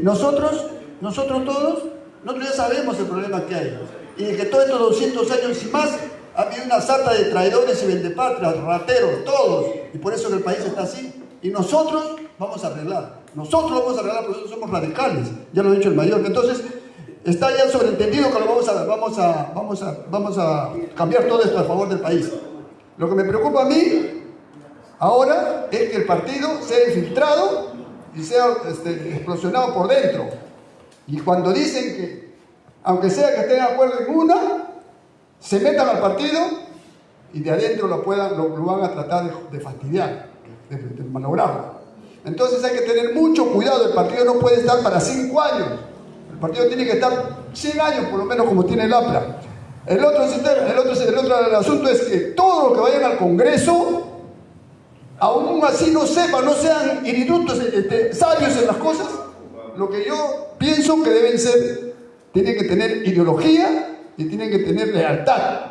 nosotros todos, nosotros ya sabemos el problema que hay. Y que todos estos 200 años y más, ha habido una sarta de traidores y vendepatrias, rateros, todos. Y por eso el país está así. Y nosotros vamos a arreglar. Nosotros lo vamos a arreglar porque nosotros somos radicales. Ya lo ha dicho el mayor. Entonces, está ya sobreentendido que lo vamos a cambiar todo esto a favor del país. Lo que me preocupa a mí ahora es que el partido sea infiltrado y sea explosionado por dentro. Y cuando dicen que, aunque sea que estén de acuerdo en una, se metan al partido y de adentro lo van a tratar de fastidiar, de malograrlo. Entonces hay que tener mucho cuidado. El partido no puede estar para 5 años. El partido tiene que estar 100 años, por lo menos, como tiene el APRA. El otro asunto es que todos los que vayan al Congreso, aún así no sean idilutos, sabios en las cosas, lo que yo pienso que deben ser, tienen que tener ideología y tienen que tener lealtad.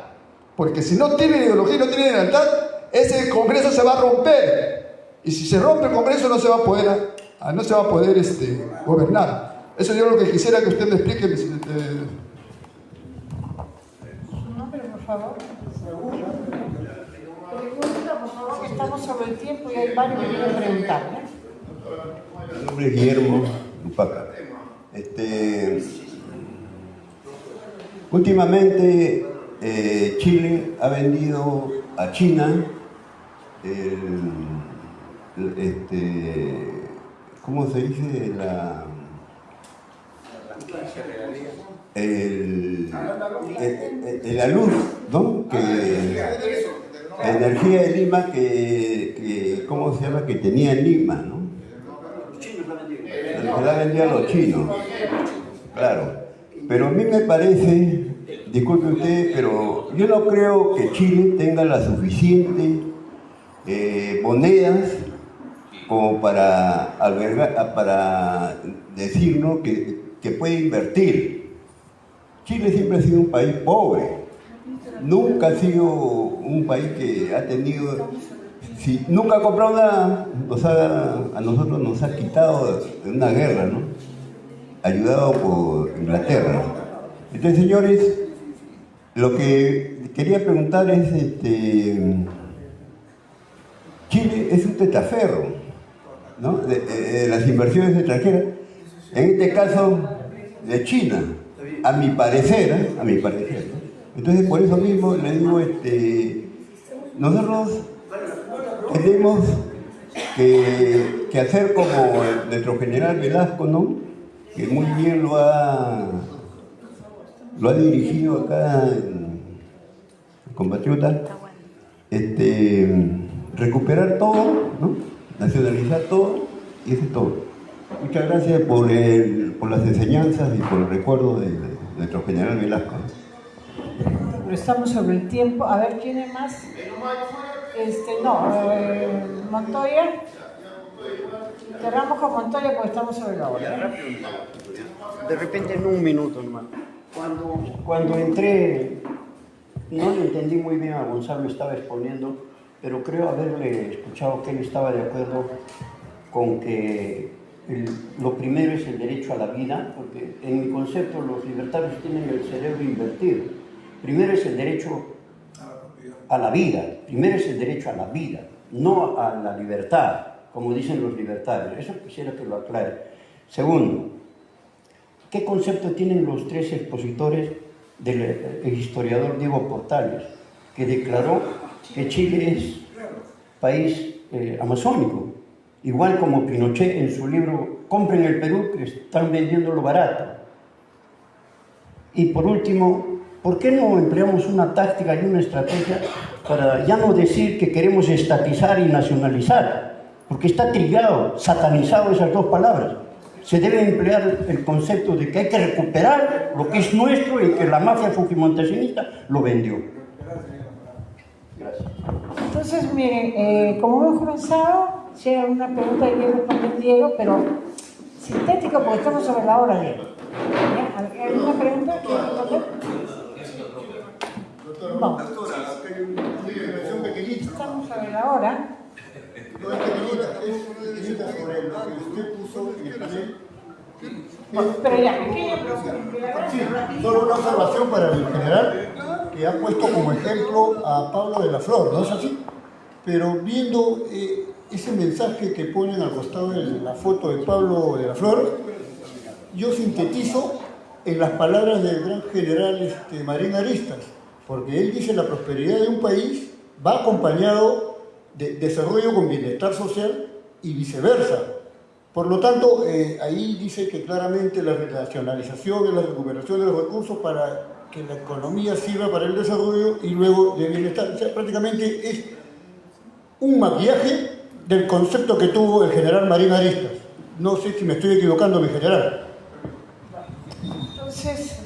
Porque si no tienen ideología y no tienen lealtad, ese Congreso se va a romper. Y si se rompe el Congreso no se va a poder gobernar. Eso yo lo que quisiera que usted me explique. Su nombre, por favor. Pregunta, por favor, que estamos sobre el tiempo y hay varios que quieren preguntar. Mi nombre es Guillermo Lupaca. Últimamente Chile ha vendido a China ¿cómo se dice? La luz, ¿no? La energía de Lima ¿cómo se llama? Que tenía en Lima, ¿no? Se la vendía a los chinos, claro. Pero a mí me parece, disculpe usted, pero yo no creo que Chile tenga la suficiente monedas como para albergar, para decirnos que puede invertir. Chile siempre ha sido un país pobre, nunca ha sido un país que ha tenido, nunca ha comprado nada, a nosotros nos ha quitado de una guerra, ¿no? Ayudado por Inglaterra. Entonces, señores, lo que quería preguntar es, Chile es un testaferro, ¿no? de las inversiones extranjeras, en este caso de China, a mi parecer, ¿no? Entonces, por eso mismo le digo, nosotros tenemos que hacer como nuestro general Velasco, ¿no? Que muy bien lo ha dirigido acá en compatriota, recuperar todo, ¿no? Nacionalizar todo, y eso es todo. Muchas gracias por las enseñanzas y por el recuerdo de nuestro general Velasco. Pero estamos sobre el tiempo. A ver, ¿quién es más? Montoya. Cerramos con Montoya porque estamos sobre la hora. De repente en un minuto nomás. Cuando entré, no le entendí muy bien a Gonzalo, estaba exponiendo, pero creo haberle escuchado que él estaba de acuerdo con que lo primero es el derecho a la vida, porque en mi concepto los libertarios tienen el cerebro invertido. Primero es el derecho a la vida, no a la libertad, como dicen los libertarios. Eso quisiera que lo aclare. Segundo, ¿qué concepto tienen los tres expositores del historiador Diego Portales, que declaró que Chile es país amazónico? Igual como Pinochet en su libro Compren el Perú, que están vendiéndolo barato. Y por último, ¿por qué no empleamos una táctica y una estrategia para ya no decir que queremos estatizar y nacionalizar? Porque está trillado, satanizado esas dos palabras. Se debe emplear el concepto de que hay que recuperar lo que es nuestro y que la mafia fujimontesista lo vendió. Gracias. Entonces, miren, como hemos comenzado, si hay alguna pregunta que responde Diego, pero sintético porque estamos sobre la hora, Diego. ¿Hay alguna pregunta que responder? No. Estamos sobre la hora. Pero ya, solo una observación para el general, que ha puesto como ejemplo a Pablo de la Flor, ¿no es así? Pero viendo ese mensaje que ponen al costado de la foto de Pablo de la Flor, yo sintetizo en las palabras del gran general Marín Aristas, porque él dice: la prosperidad de un país va acompañado de desarrollo con bienestar social y viceversa. Por lo tanto, ahí dice que claramente la nacionalización y la recuperación de los recursos para que la economía sirva para el desarrollo y luego de bienestar. O sea, prácticamente es un maquillaje del concepto que tuvo el general Marín Aristas. No sé si me estoy equivocando, mi general. Entonces,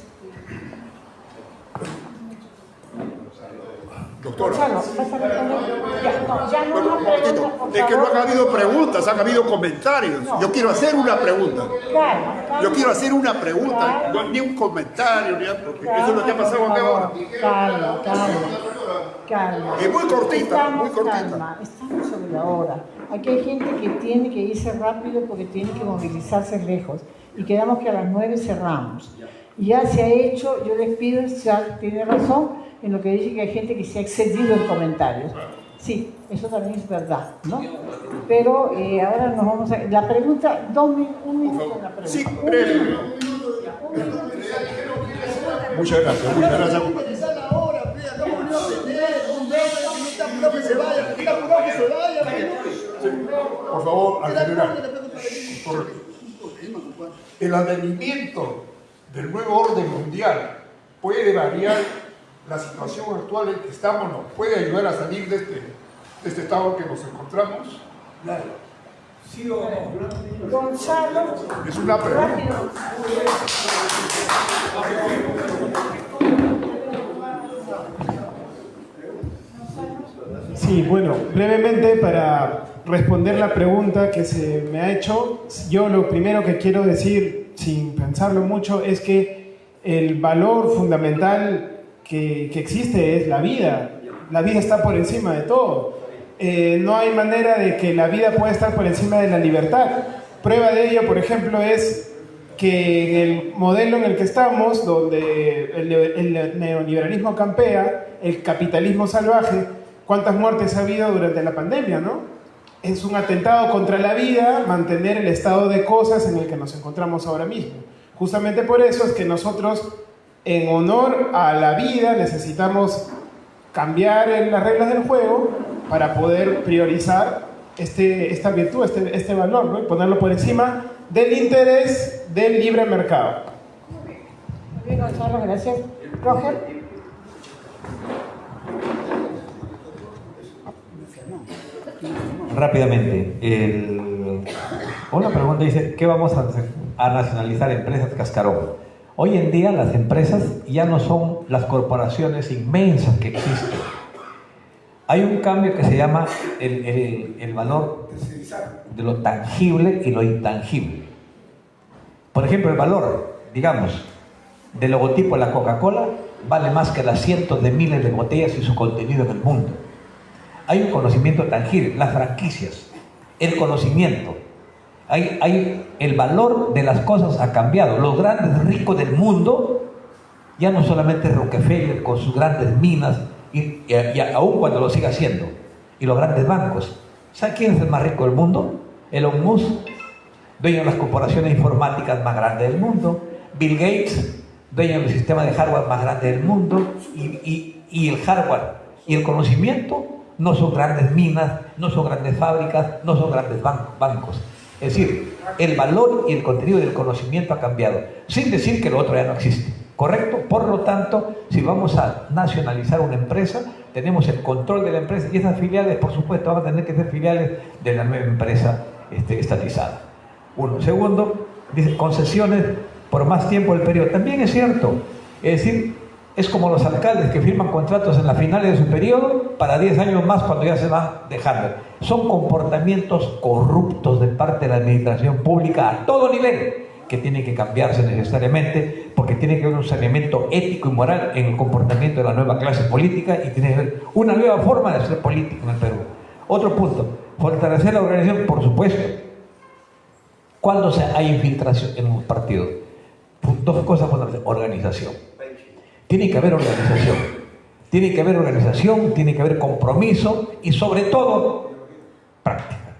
doctora. Gonzalo, ¿vas a responder? Ya no una pregunta, por es que no favor. han habido preguntas, han habido comentarios. No. Yo quiero hacer una pregunta. Calma. Yo quiero hacer una pregunta, Calma. no, ni un comentario, porque Calma, eso es lo que ha pasado por acá favor. ahora. Calma. Y muy cortita, Estamos sobre la hora. Aquí hay gente que tiene que irse rápido porque tiene que movilizarse lejos. Y quedamos que a las 9 cerramos. Y ya se ha hecho, yo les pido, ya tiene razón en lo que dice que hay gente que se ha excedido en comentarios. Sí, eso también es verdad, ¿no? Pero ahora nos vamos a... La pregunta, un minuto en la pregunta. Sí, breve. Muchas gracias, muchas gracias. Por favor, al general. El advenimiento del nuevo orden mundial puede variar la situación actual en que estamos, nos puede ayudar a salir de este estado en que nos encontramos. ¿Sí o no? Gonzalo. Es una pregunta. Sí, bueno, brevemente para responder la pregunta que se me ha hecho, yo lo primero que quiero decir, sin pensarlo mucho, es que el valor fundamental que existe es la vida. La vida está por encima de todo. No hay manera de que la vida pueda estar por encima de la libertad. Prueba de ello, por ejemplo, es que en el modelo en el que estamos, donde el neoliberalismo campea, el capitalismo salvaje, ¿cuántas muertes ha habido durante la pandemia, no? Es un atentado contra la vida mantener el estado de cosas en el que nos encontramos ahora mismo. Justamente por eso es que nosotros, en honor a la vida, necesitamos cambiar las reglas del juego para poder priorizar esta virtud, este valor, ¿no? Y ponerlo por encima del interés del libre mercado. Muy bien, Gonzalo, gracias. Roger. Rápidamente, una pregunta dice, ¿qué vamos a nacionalizar empresas cascarón? Hoy en día las empresas ya no son las corporaciones inmensas que existen. Hay un cambio que se llama el valor de lo tangible y lo intangible. Por ejemplo, el valor, digamos, del logotipo de la Coca-Cola vale más que las cientos de miles de botellas y su contenido en el mundo. Hay un conocimiento tangible, las franquicias, el conocimiento. El valor de las cosas ha cambiado. Los grandes ricos del mundo, ya no solamente Rockefeller con sus grandes minas, y aún cuando lo siga haciendo, y los grandes bancos. ¿Sabe quién es el más rico del mundo? Elon Musk, dueño de las corporaciones informáticas más grandes del mundo. Bill Gates, dueño del sistema de hardware más grande del mundo. Y el hardware y el conocimiento no son grandes minas, no son grandes fábricas, no son grandes bancos. Es decir, el valor y el contenido del conocimiento ha cambiado, sin decir que lo otro ya no existe, ¿correcto? Por lo tanto, si vamos a nacionalizar una empresa, tenemos el control de la empresa y esas filiales, por supuesto, van a tener que ser filiales de la nueva empresa estatizada. Uno. Segundo, dice concesiones por más tiempo del periodo. También es cierto, es decir, es como los alcaldes que firman contratos en las finales de su periodo para 10 años más cuando ya se van dejando. Son comportamientos corruptos de parte de la administración pública a todo nivel que tienen que cambiarse necesariamente porque tiene que haber un saneamiento ético y moral en el comportamiento de la nueva clase política y tiene que haber una nueva forma de hacer política en el Perú. Otro punto, fortalecer la organización, por supuesto. ¿Cuándo hay infiltración en un partido? Dos cosas fundamentales. Organización. Tiene que haber organización. Tiene que haber organización, tiene que haber compromiso y sobre todo práctica.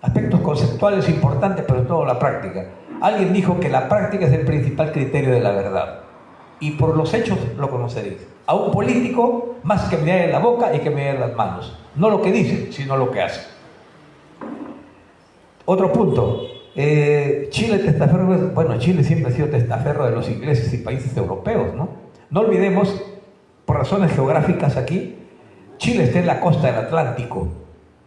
Aspectos conceptuales importantes, pero todo la práctica. Alguien dijo que la práctica es el principal criterio de la verdad. Y por los hechos lo conoceréis. A un político, más que mirar en la boca, hay que mirar en las manos. No lo que dice, sino lo que hace. Otro punto. Chile testaferro, bueno, Chile siempre ha sido testaferro de los ingleses y países europeos, ¿no? No olvidemos, por razones geográficas aquí, Chile está en la costa del Atlántico,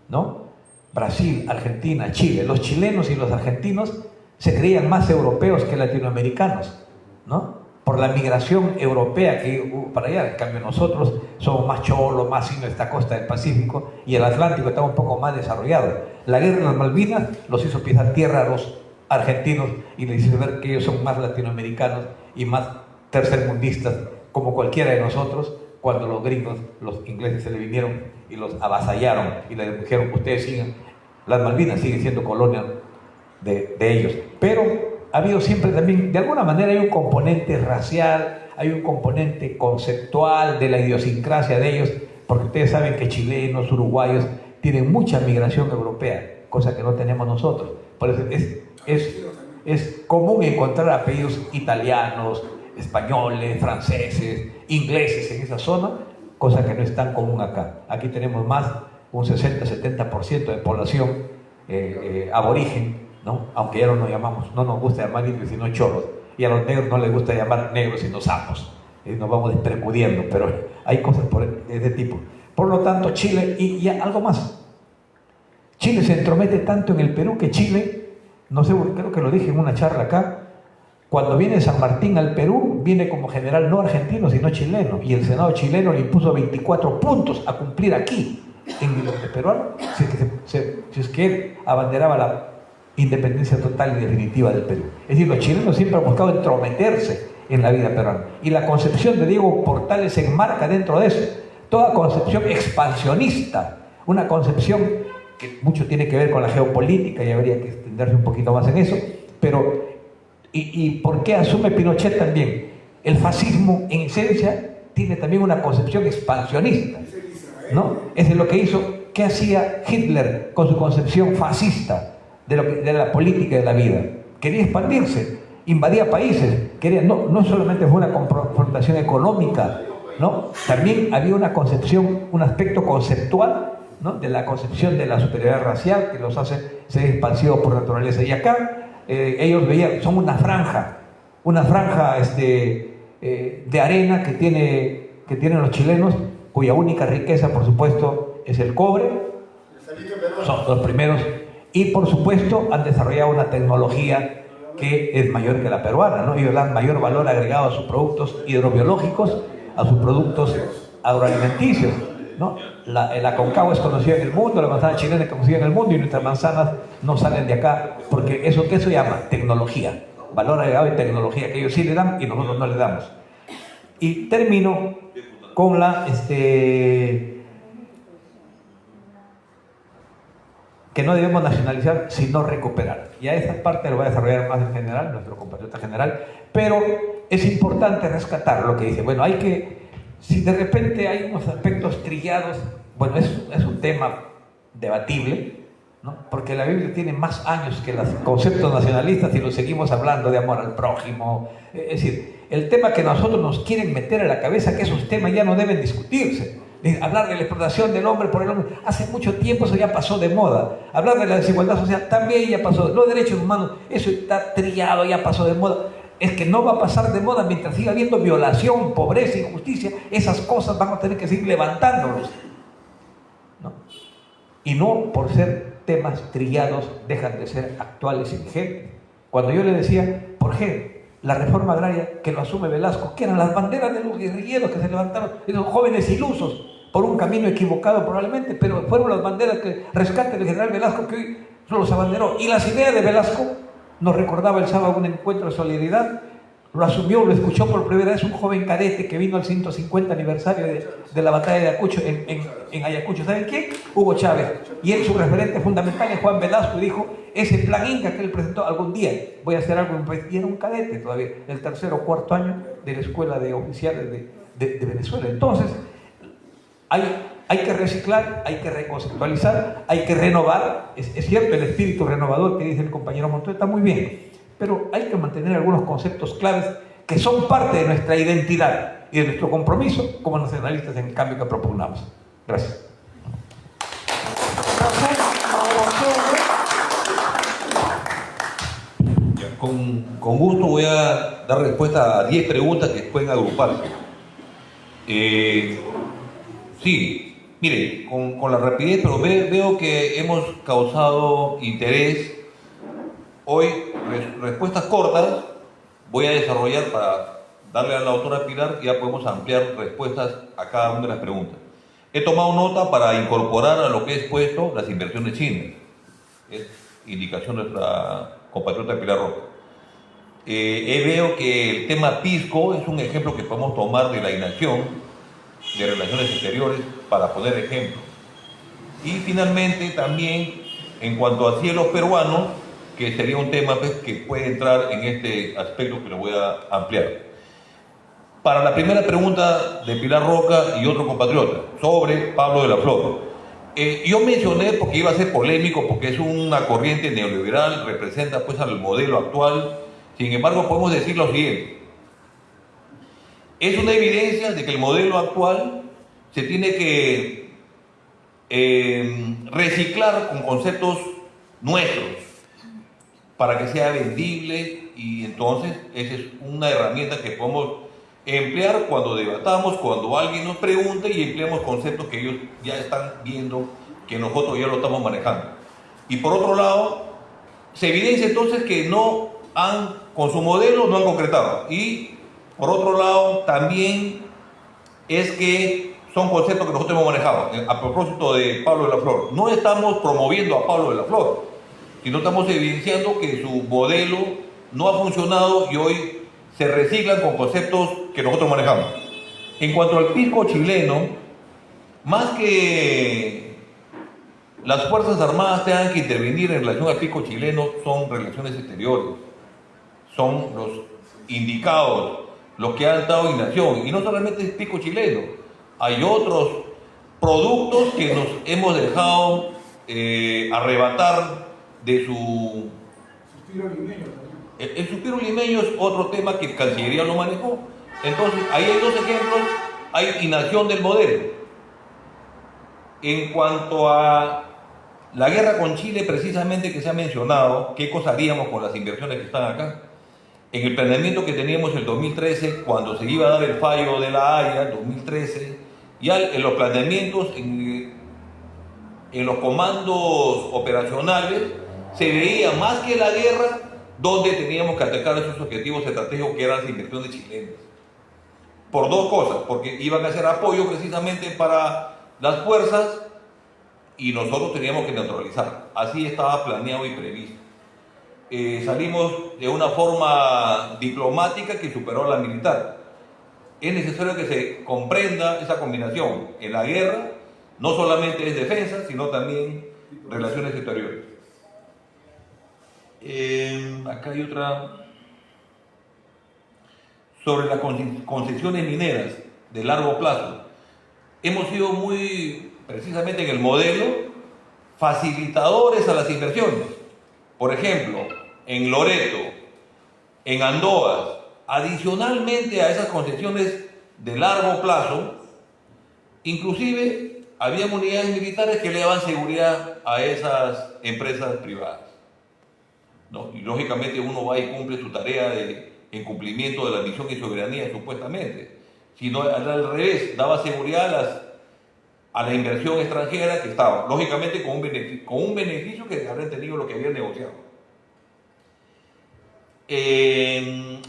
¿no? Brasil, Argentina, Chile. Los chilenos y los argentinos se creían más europeos que latinoamericanos, ¿no? Por la migración europea que hubo para allá. En cambio nosotros somos más cholos, más en esta costa del Pacífico y el Atlántico está un poco más desarrollado. La guerra de las Malvinas los hizo pisar tierra a los argentinos y les hizo ver que ellos son más latinoamericanos y más tercermundistas como cualquiera de nosotros, cuando los gringos, los ingleses se le vinieron y los avasallaron y les dijeron, ustedes sigan, las Malvinas siguen siendo colonia de ellos. Pero ha habido siempre también, de alguna manera hay un componente racial, hay un componente conceptual de la idiosincrasia de ellos, porque ustedes saben que chilenos, uruguayos tienen mucha migración europea, cosa que no tenemos nosotros. Por eso es común encontrar apellidos italianos, españoles, franceses, ingleses en esa zona, cosa que no es tan común acá. Aquí tenemos más, un 60-70% de población aborigen, ¿no? Aunque ya no nos llamamos, no nos gusta llamar indios sino choros, y a los negros no les gusta llamar negros sino sapos. Nos vamos despercudiendo, pero hay cosas de este tipo. Por lo tanto, Chile, y algo más, Chile se entromete tanto en el Perú que Chile, no sé, creo que lo dije en una charla acá, cuando viene San Martín al Perú, viene como general no argentino, sino chileno, y el Senado chileno le impuso 24 puntos a cumplir aquí, en el peruano, si es que él abanderaba la independencia total y definitiva del Perú. Es decir, los chilenos siempre han buscado entrometerse en la vida peruana, y la concepción de Diego Portales se enmarca dentro de eso, toda concepción expansionista, una concepción que mucho tiene que ver con la geopolítica, y habría que extenderse un poquito más en eso, pero ¿y por qué asume Pinochet también? El fascismo, en esencia, tiene también una concepción expansionista, ¿no? Es lo que hizo. ¿Qué hacía Hitler con su concepción fascista de la política y de la vida? Quería expandirse, invadía países, no solamente fue una confrontación económica, ¿no? También había una concepción, un aspecto conceptual, ¿no? De la concepción de la superioridad racial que los hace ser expansivos por naturaleza. Y acá ellos veían, son una franja de arena que tienen los chilenos, cuya única riqueza, por supuesto, es el cobre. Son los primeros. Y, por supuesto, han desarrollado una tecnología que es mayor que la peruana, ¿no? Ellos dan mayor valor agregado a sus productos hidrobiológicos, a sus productos agroalimenticios, ¿no? La Aconcagua es conocida en el mundo, la manzana chilena es conocida en el mundo, y nuestras manzanas no salen de acá, porque ¿qué se llama? Tecnología, valor agregado de tecnología, que ellos sí le dan y nosotros no le damos. Y termino con que no debemos nacionalizar, sino recuperar. Y a esa parte lo va a desarrollar más en general, nuestro compatriota general, pero es importante rescatar lo que dice. Bueno, si de repente hay unos aspectos trillados, bueno, es un tema debatible, ¿no? Porque la Biblia tiene más años que los conceptos nacionalistas y lo seguimos hablando de amor al prójimo. Es decir, el tema que nosotros nos quieren meter a la cabeza, que esos temas ya no deben discutirse. Hablar de la explotación del hombre por el hombre, hace mucho tiempo eso ya pasó de moda. Hablar de la desigualdad social también ya pasó. Los derechos humanos, eso está trillado, ya pasó de moda. Es que no va a pasar de moda mientras siga habiendo violación, pobreza, injusticia. Esas cosas van a tener que seguir levantándolos, ¿no? Y no por ser temas trillados dejan de ser actuales y vigentes. Cuando yo le decía, por ejemplo, la reforma agraria que lo asume Velasco, que eran las banderas de los guerrilleros que se levantaron, esos jóvenes ilusos por un camino equivocado probablemente, pero fueron las banderas que rescate del general Velasco que hoy los abanderó. Y las ideas de Velasco, nos recordaba el sábado un encuentro de solidaridad, lo asumió, lo escuchó por primera vez un joven cadete que vino al 150 aniversario de la batalla de Ayacucho, en Ayacucho. ¿Saben quién? Hugo Chávez. Y él, su referente fundamental es Juan Velasco, y dijo, ese plan Inca que él presentó, algún día voy a hacer algo en un país. Y era un cadete todavía, el tercer o cuarto año de la escuela de oficiales de Venezuela. Entonces, hay que reciclar, hay que reconceptualizar, hay que renovar. Es cierto, el espíritu renovador que dice el compañero Montoya está muy bien, pero hay que mantener algunos conceptos claves que son parte de nuestra identidad y de nuestro compromiso como nacionalistas en el cambio que propugnamos. Gracias. Con gusto voy a dar respuesta a 10 preguntas que pueden agruparse. Sí, miren, con la rapidez, pero veo que hemos causado interés. Hoy, respuestas cortas, voy a desarrollar para darle a la autora Pilar y ya podemos ampliar respuestas a cada una de las preguntas. He tomado nota para incorporar a lo que he expuesto las inversiones chinas. Es indicación de nuestra compatriota Pilar Roca. Veo que el tema Pisco es un ejemplo que podemos tomar de la inacción de relaciones exteriores para poner ejemplo. Y finalmente también en cuanto a cielos peruanos, que sería un tema que puede entrar en este aspecto que lo voy a ampliar. Para la primera pregunta de Pilar Roca y otro compatriota, sobre Pablo de la Flor. Yo mencioné, porque iba a ser polémico, porque es una corriente neoliberal, representa pues al modelo actual. Sin embargo, podemos decir lo siguiente. es una evidencia de que el modelo actual se tiene que reciclar con conceptos nuestros para que sea vendible, y entonces esa es una herramienta que podemos emplear cuando debatamos, cuando alguien nos pregunte, y empleamos conceptos que ellos ya están viendo que nosotros ya lo estamos manejando. Y por otro lado, se evidencia entonces que con su modelo no han concretado. Y por otro lado, también es que son conceptos que nosotros hemos manejado. A propósito de Pablo de la Flor, no estamos promoviendo a Pablo de la Flor, sino estamos evidenciando que su modelo no ha funcionado y hoy se reciclan con conceptos que nosotros manejamos. En cuanto al pisco chileno, más que las Fuerzas Armadas tengan que intervenir en relación al pisco chileno, son relaciones exteriores, son los indicados, los que han dado inacción. Y no solamente es pisco chileno, hay otros productos que nos hemos dejado arrebatar de su... Suspiro limeño también. El suspiro limeño es otro tema que Cancillería lo manejó. Entonces, ahí hay dos ejemplos. Hay inacción del modelo. En cuanto a la guerra con Chile, precisamente, que se ha mencionado, ¿qué cosa haríamos con las inversiones que están acá? En el planeamiento que teníamos en el 2013, cuando se iba a dar el fallo de la Haya, 2013, ya en los planeamientos, en los comandos operacionales, se veía más que la guerra, donde teníamos que atacar esos objetivos estratégicos que eran las inversiones chilenas. Por dos cosas, porque iban a hacer apoyo precisamente para las fuerzas y nosotros teníamos que neutralizar. Así estaba planeado y previsto. Salimos de una forma diplomática que superó a la militar. Es necesario que se comprenda esa combinación. En la guerra no solamente es defensa, sino también relaciones exteriores. Acá hay otra sobre las concesiones mineras de largo plazo. Hemos sido muy, precisamente en el modelo, facilitadores a las inversiones. Por ejemplo, en Loreto, en Andoas, adicionalmente a esas concesiones de largo plazo, inclusive había unidades militares que le daban seguridad a esas empresas privadas, ¿no? Y lógicamente uno va y cumple su tarea en cumplimiento de la misión y soberanía, supuestamente. Sino al revés, daba seguridad a la inversión extranjera que estaba, lógicamente con un beneficio que habrían tenido lo que habían negociado.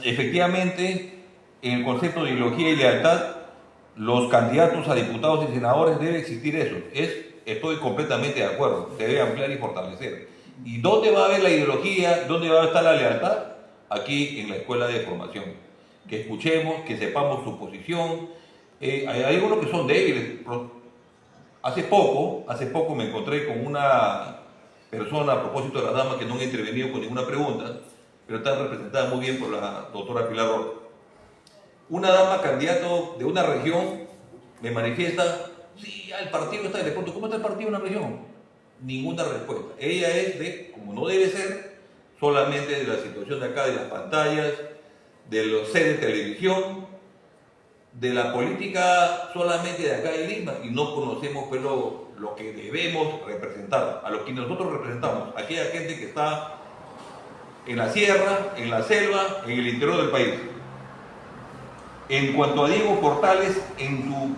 Efectivamente, en el concepto de ideología y lealtad, los candidatos a diputados y senadores debe existir eso. Estoy completamente de acuerdo, se debe ampliar y fortalecer. ¿Y dónde va a haber la ideología? ¿Dónde va a estar la lealtad? Aquí en la escuela de formación. Que escuchemos, que sepamos su posición. Hay algunos que son débiles. Hace poco me encontré con una persona, a propósito de las damas que no han intervenido con ninguna pregunta, pero está representada muy bien por la doctora Pilar Roth. Una dama candidato de una región me manifiesta, sí, ya el partido está, y le pregunto, ¿cómo está el partido en la región? Ninguna respuesta. Ella es de, como no debe ser, solamente de la situación de acá, de las pantallas, de los sedes de televisión, de la política solamente de acá de Lima, y no conocemos pues, lo que debemos representar, a lo que nosotros representamos, aquella gente que está en la sierra, en la selva, en el interior del país. En cuanto a Diego Portales, en sus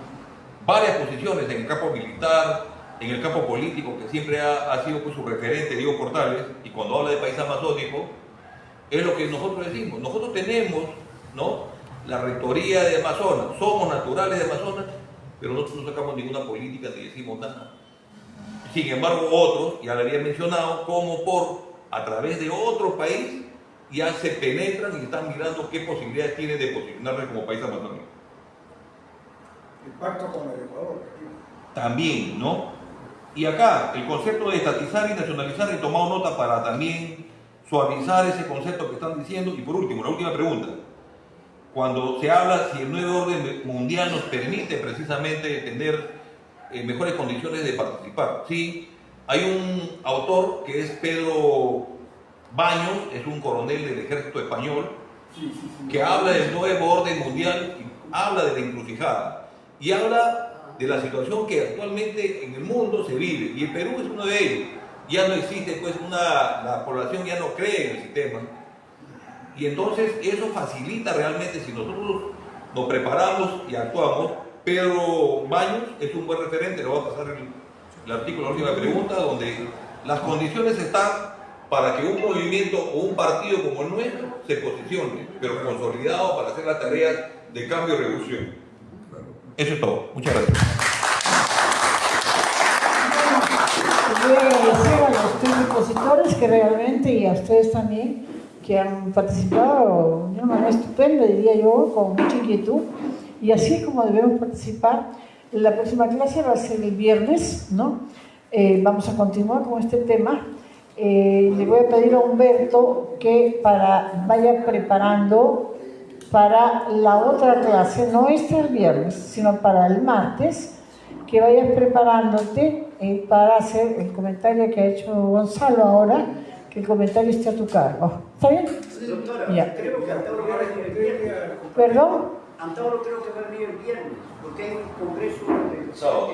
varias posiciones, en el campo militar, en el campo político, que siempre ha sido pues, su referente, Diego Portales, y cuando habla de país amazónico, es lo que nosotros decimos. Nosotros tenemos, ¿no?, la rectoría de Amazonas, somos naturales de Amazonas, pero nosotros no sacamos ninguna política ni decimos nada. Sin embargo, otros, ya lo había mencionado, como a través de otro país, ya se penetran y están mirando qué posibilidades tienen de posicionarse como país amazónico. El pacto con el Ecuador. También, ¿no? Y acá, el concepto de estatizar y nacionalizar, he tomado nota para también suavizar ese concepto que están diciendo. Y por último, la última pregunta. Cuando se habla si el nuevo orden mundial nos permite precisamente tener mejores condiciones de participar. Sí, hay un autor que es Pedro Baños, es un coronel del ejército español, que habla del nuevo orden mundial. habla de la encrucijada y habla de la situación que actualmente en el mundo se vive, y el Perú es uno de ellos. Ya no existe, pues, la población ya no cree en el sistema, y entonces eso facilita realmente si nosotros nos preparamos y actuamos. Pedro Baños es un buen referente, le voy a pasar el artículo, la última pregunta, donde las condiciones están para que un movimiento o un partido como el nuestro se posicione, pero consolidado para hacer las tareas de cambio y revolución. Eso es todo. Muchas gracias. Voy a agradecer a los tres expositores que realmente, y a ustedes también, que han participado de una manera estupenda, diría yo, con mucha inquietud. Y así es como debemos participar. La próxima clase va a ser el viernes, ¿no? Vamos a continuar con este tema. Le voy a pedir a Humberto que vaya preparando para la otra clase, no este el viernes, sino para el martes, que vayas preparándote para hacer el comentario que ha hecho Gonzalo ahora, que el comentario esté a tu cargo. ¿Está bien? Sí, doctora, ya. Creo que Antauro va a venir el viernes. ¿Perdón? Antauro creo que va a venir el viernes, porque hay un congreso el sábado.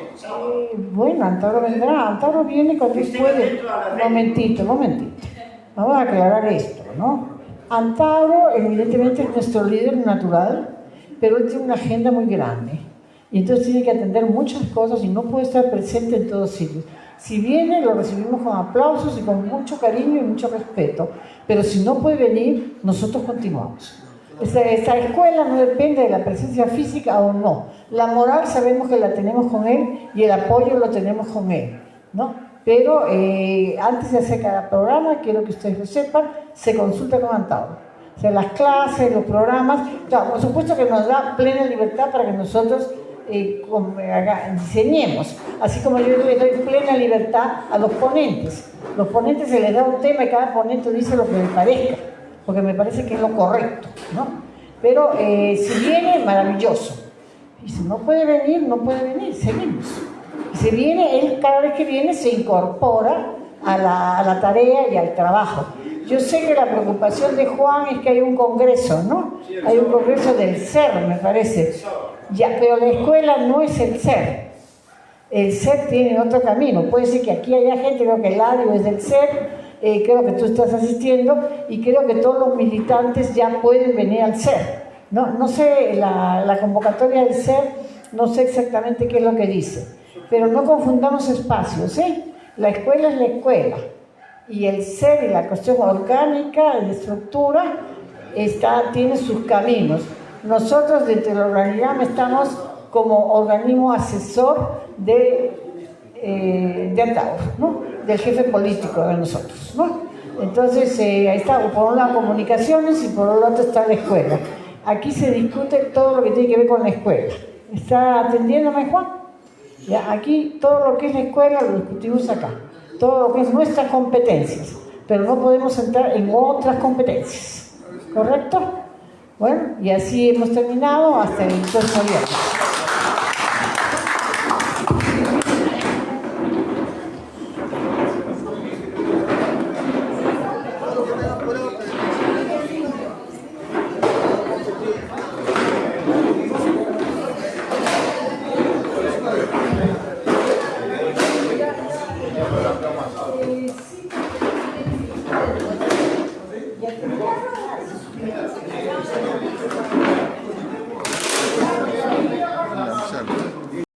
Bueno, Antauro vendrá. Antauro viene cuando puede. Momentito. Vamos a aclarar esto, ¿no? Antauro, evidentemente, es nuestro líder natural, pero él tiene una agenda muy grande. Y entonces tiene que atender muchas cosas y no puede estar presente en todos sitios. Si viene, lo recibimos con aplausos y con mucho cariño y mucho respeto. Pero si no puede venir, nosotros continuamos. Esta escuela no depende de la presencia física o no. La moral sabemos que la tenemos con él y el apoyo lo tenemos con él, ¿no? Pero antes de hacer cada programa, quiero que ustedes lo sepan, se consulta con Antauro. O sea, las clases, los programas, claro, por supuesto que nos da plena libertad para que nosotros diseñemos. Así como yo le doy plena libertad a los ponentes. Los ponentes se les da un tema y cada ponente dice lo que le parezca, porque me parece que es lo correcto, ¿no? Pero si viene, maravilloso. Y si no puede venir, seguimos. Y si viene, él cada vez que viene se incorpora a la tarea y al trabajo. Yo sé que la preocupación de Juan es que hay un congreso, ¿no? Hay un congreso del CER, me parece. Ya, pero la escuela no es el CER. El CER tiene otro camino. Puede ser que aquí haya gente, creo que Eladio es del CER, creo que tú estás asistiendo, y creo que todos los militantes ya pueden venir al CER. No sé, la convocatoria del CER, no sé exactamente qué es lo que dice, pero no confundamos espacios, ¿eh? La escuela es la escuela, y el CER y la cuestión orgánica, de estructura, tiene sus caminos. Nosotros desde el organigrama estamos como organismo asesor de Antauro, ¿no? Del jefe político de nosotros, ¿no? Entonces, ahí está, por un lado comunicaciones y por otro lado está la escuela. Aquí se discute todo lo que tiene que ver con la escuela. ¿Está atendiéndome, Juan? Ya, aquí todo lo que es la escuela lo discutimos acá. Todo lo que es nuestras competencias. Pero no podemos entrar en otras competencias. ¿Correcto? Bueno, y así hemos terminado hasta el próximo viernes.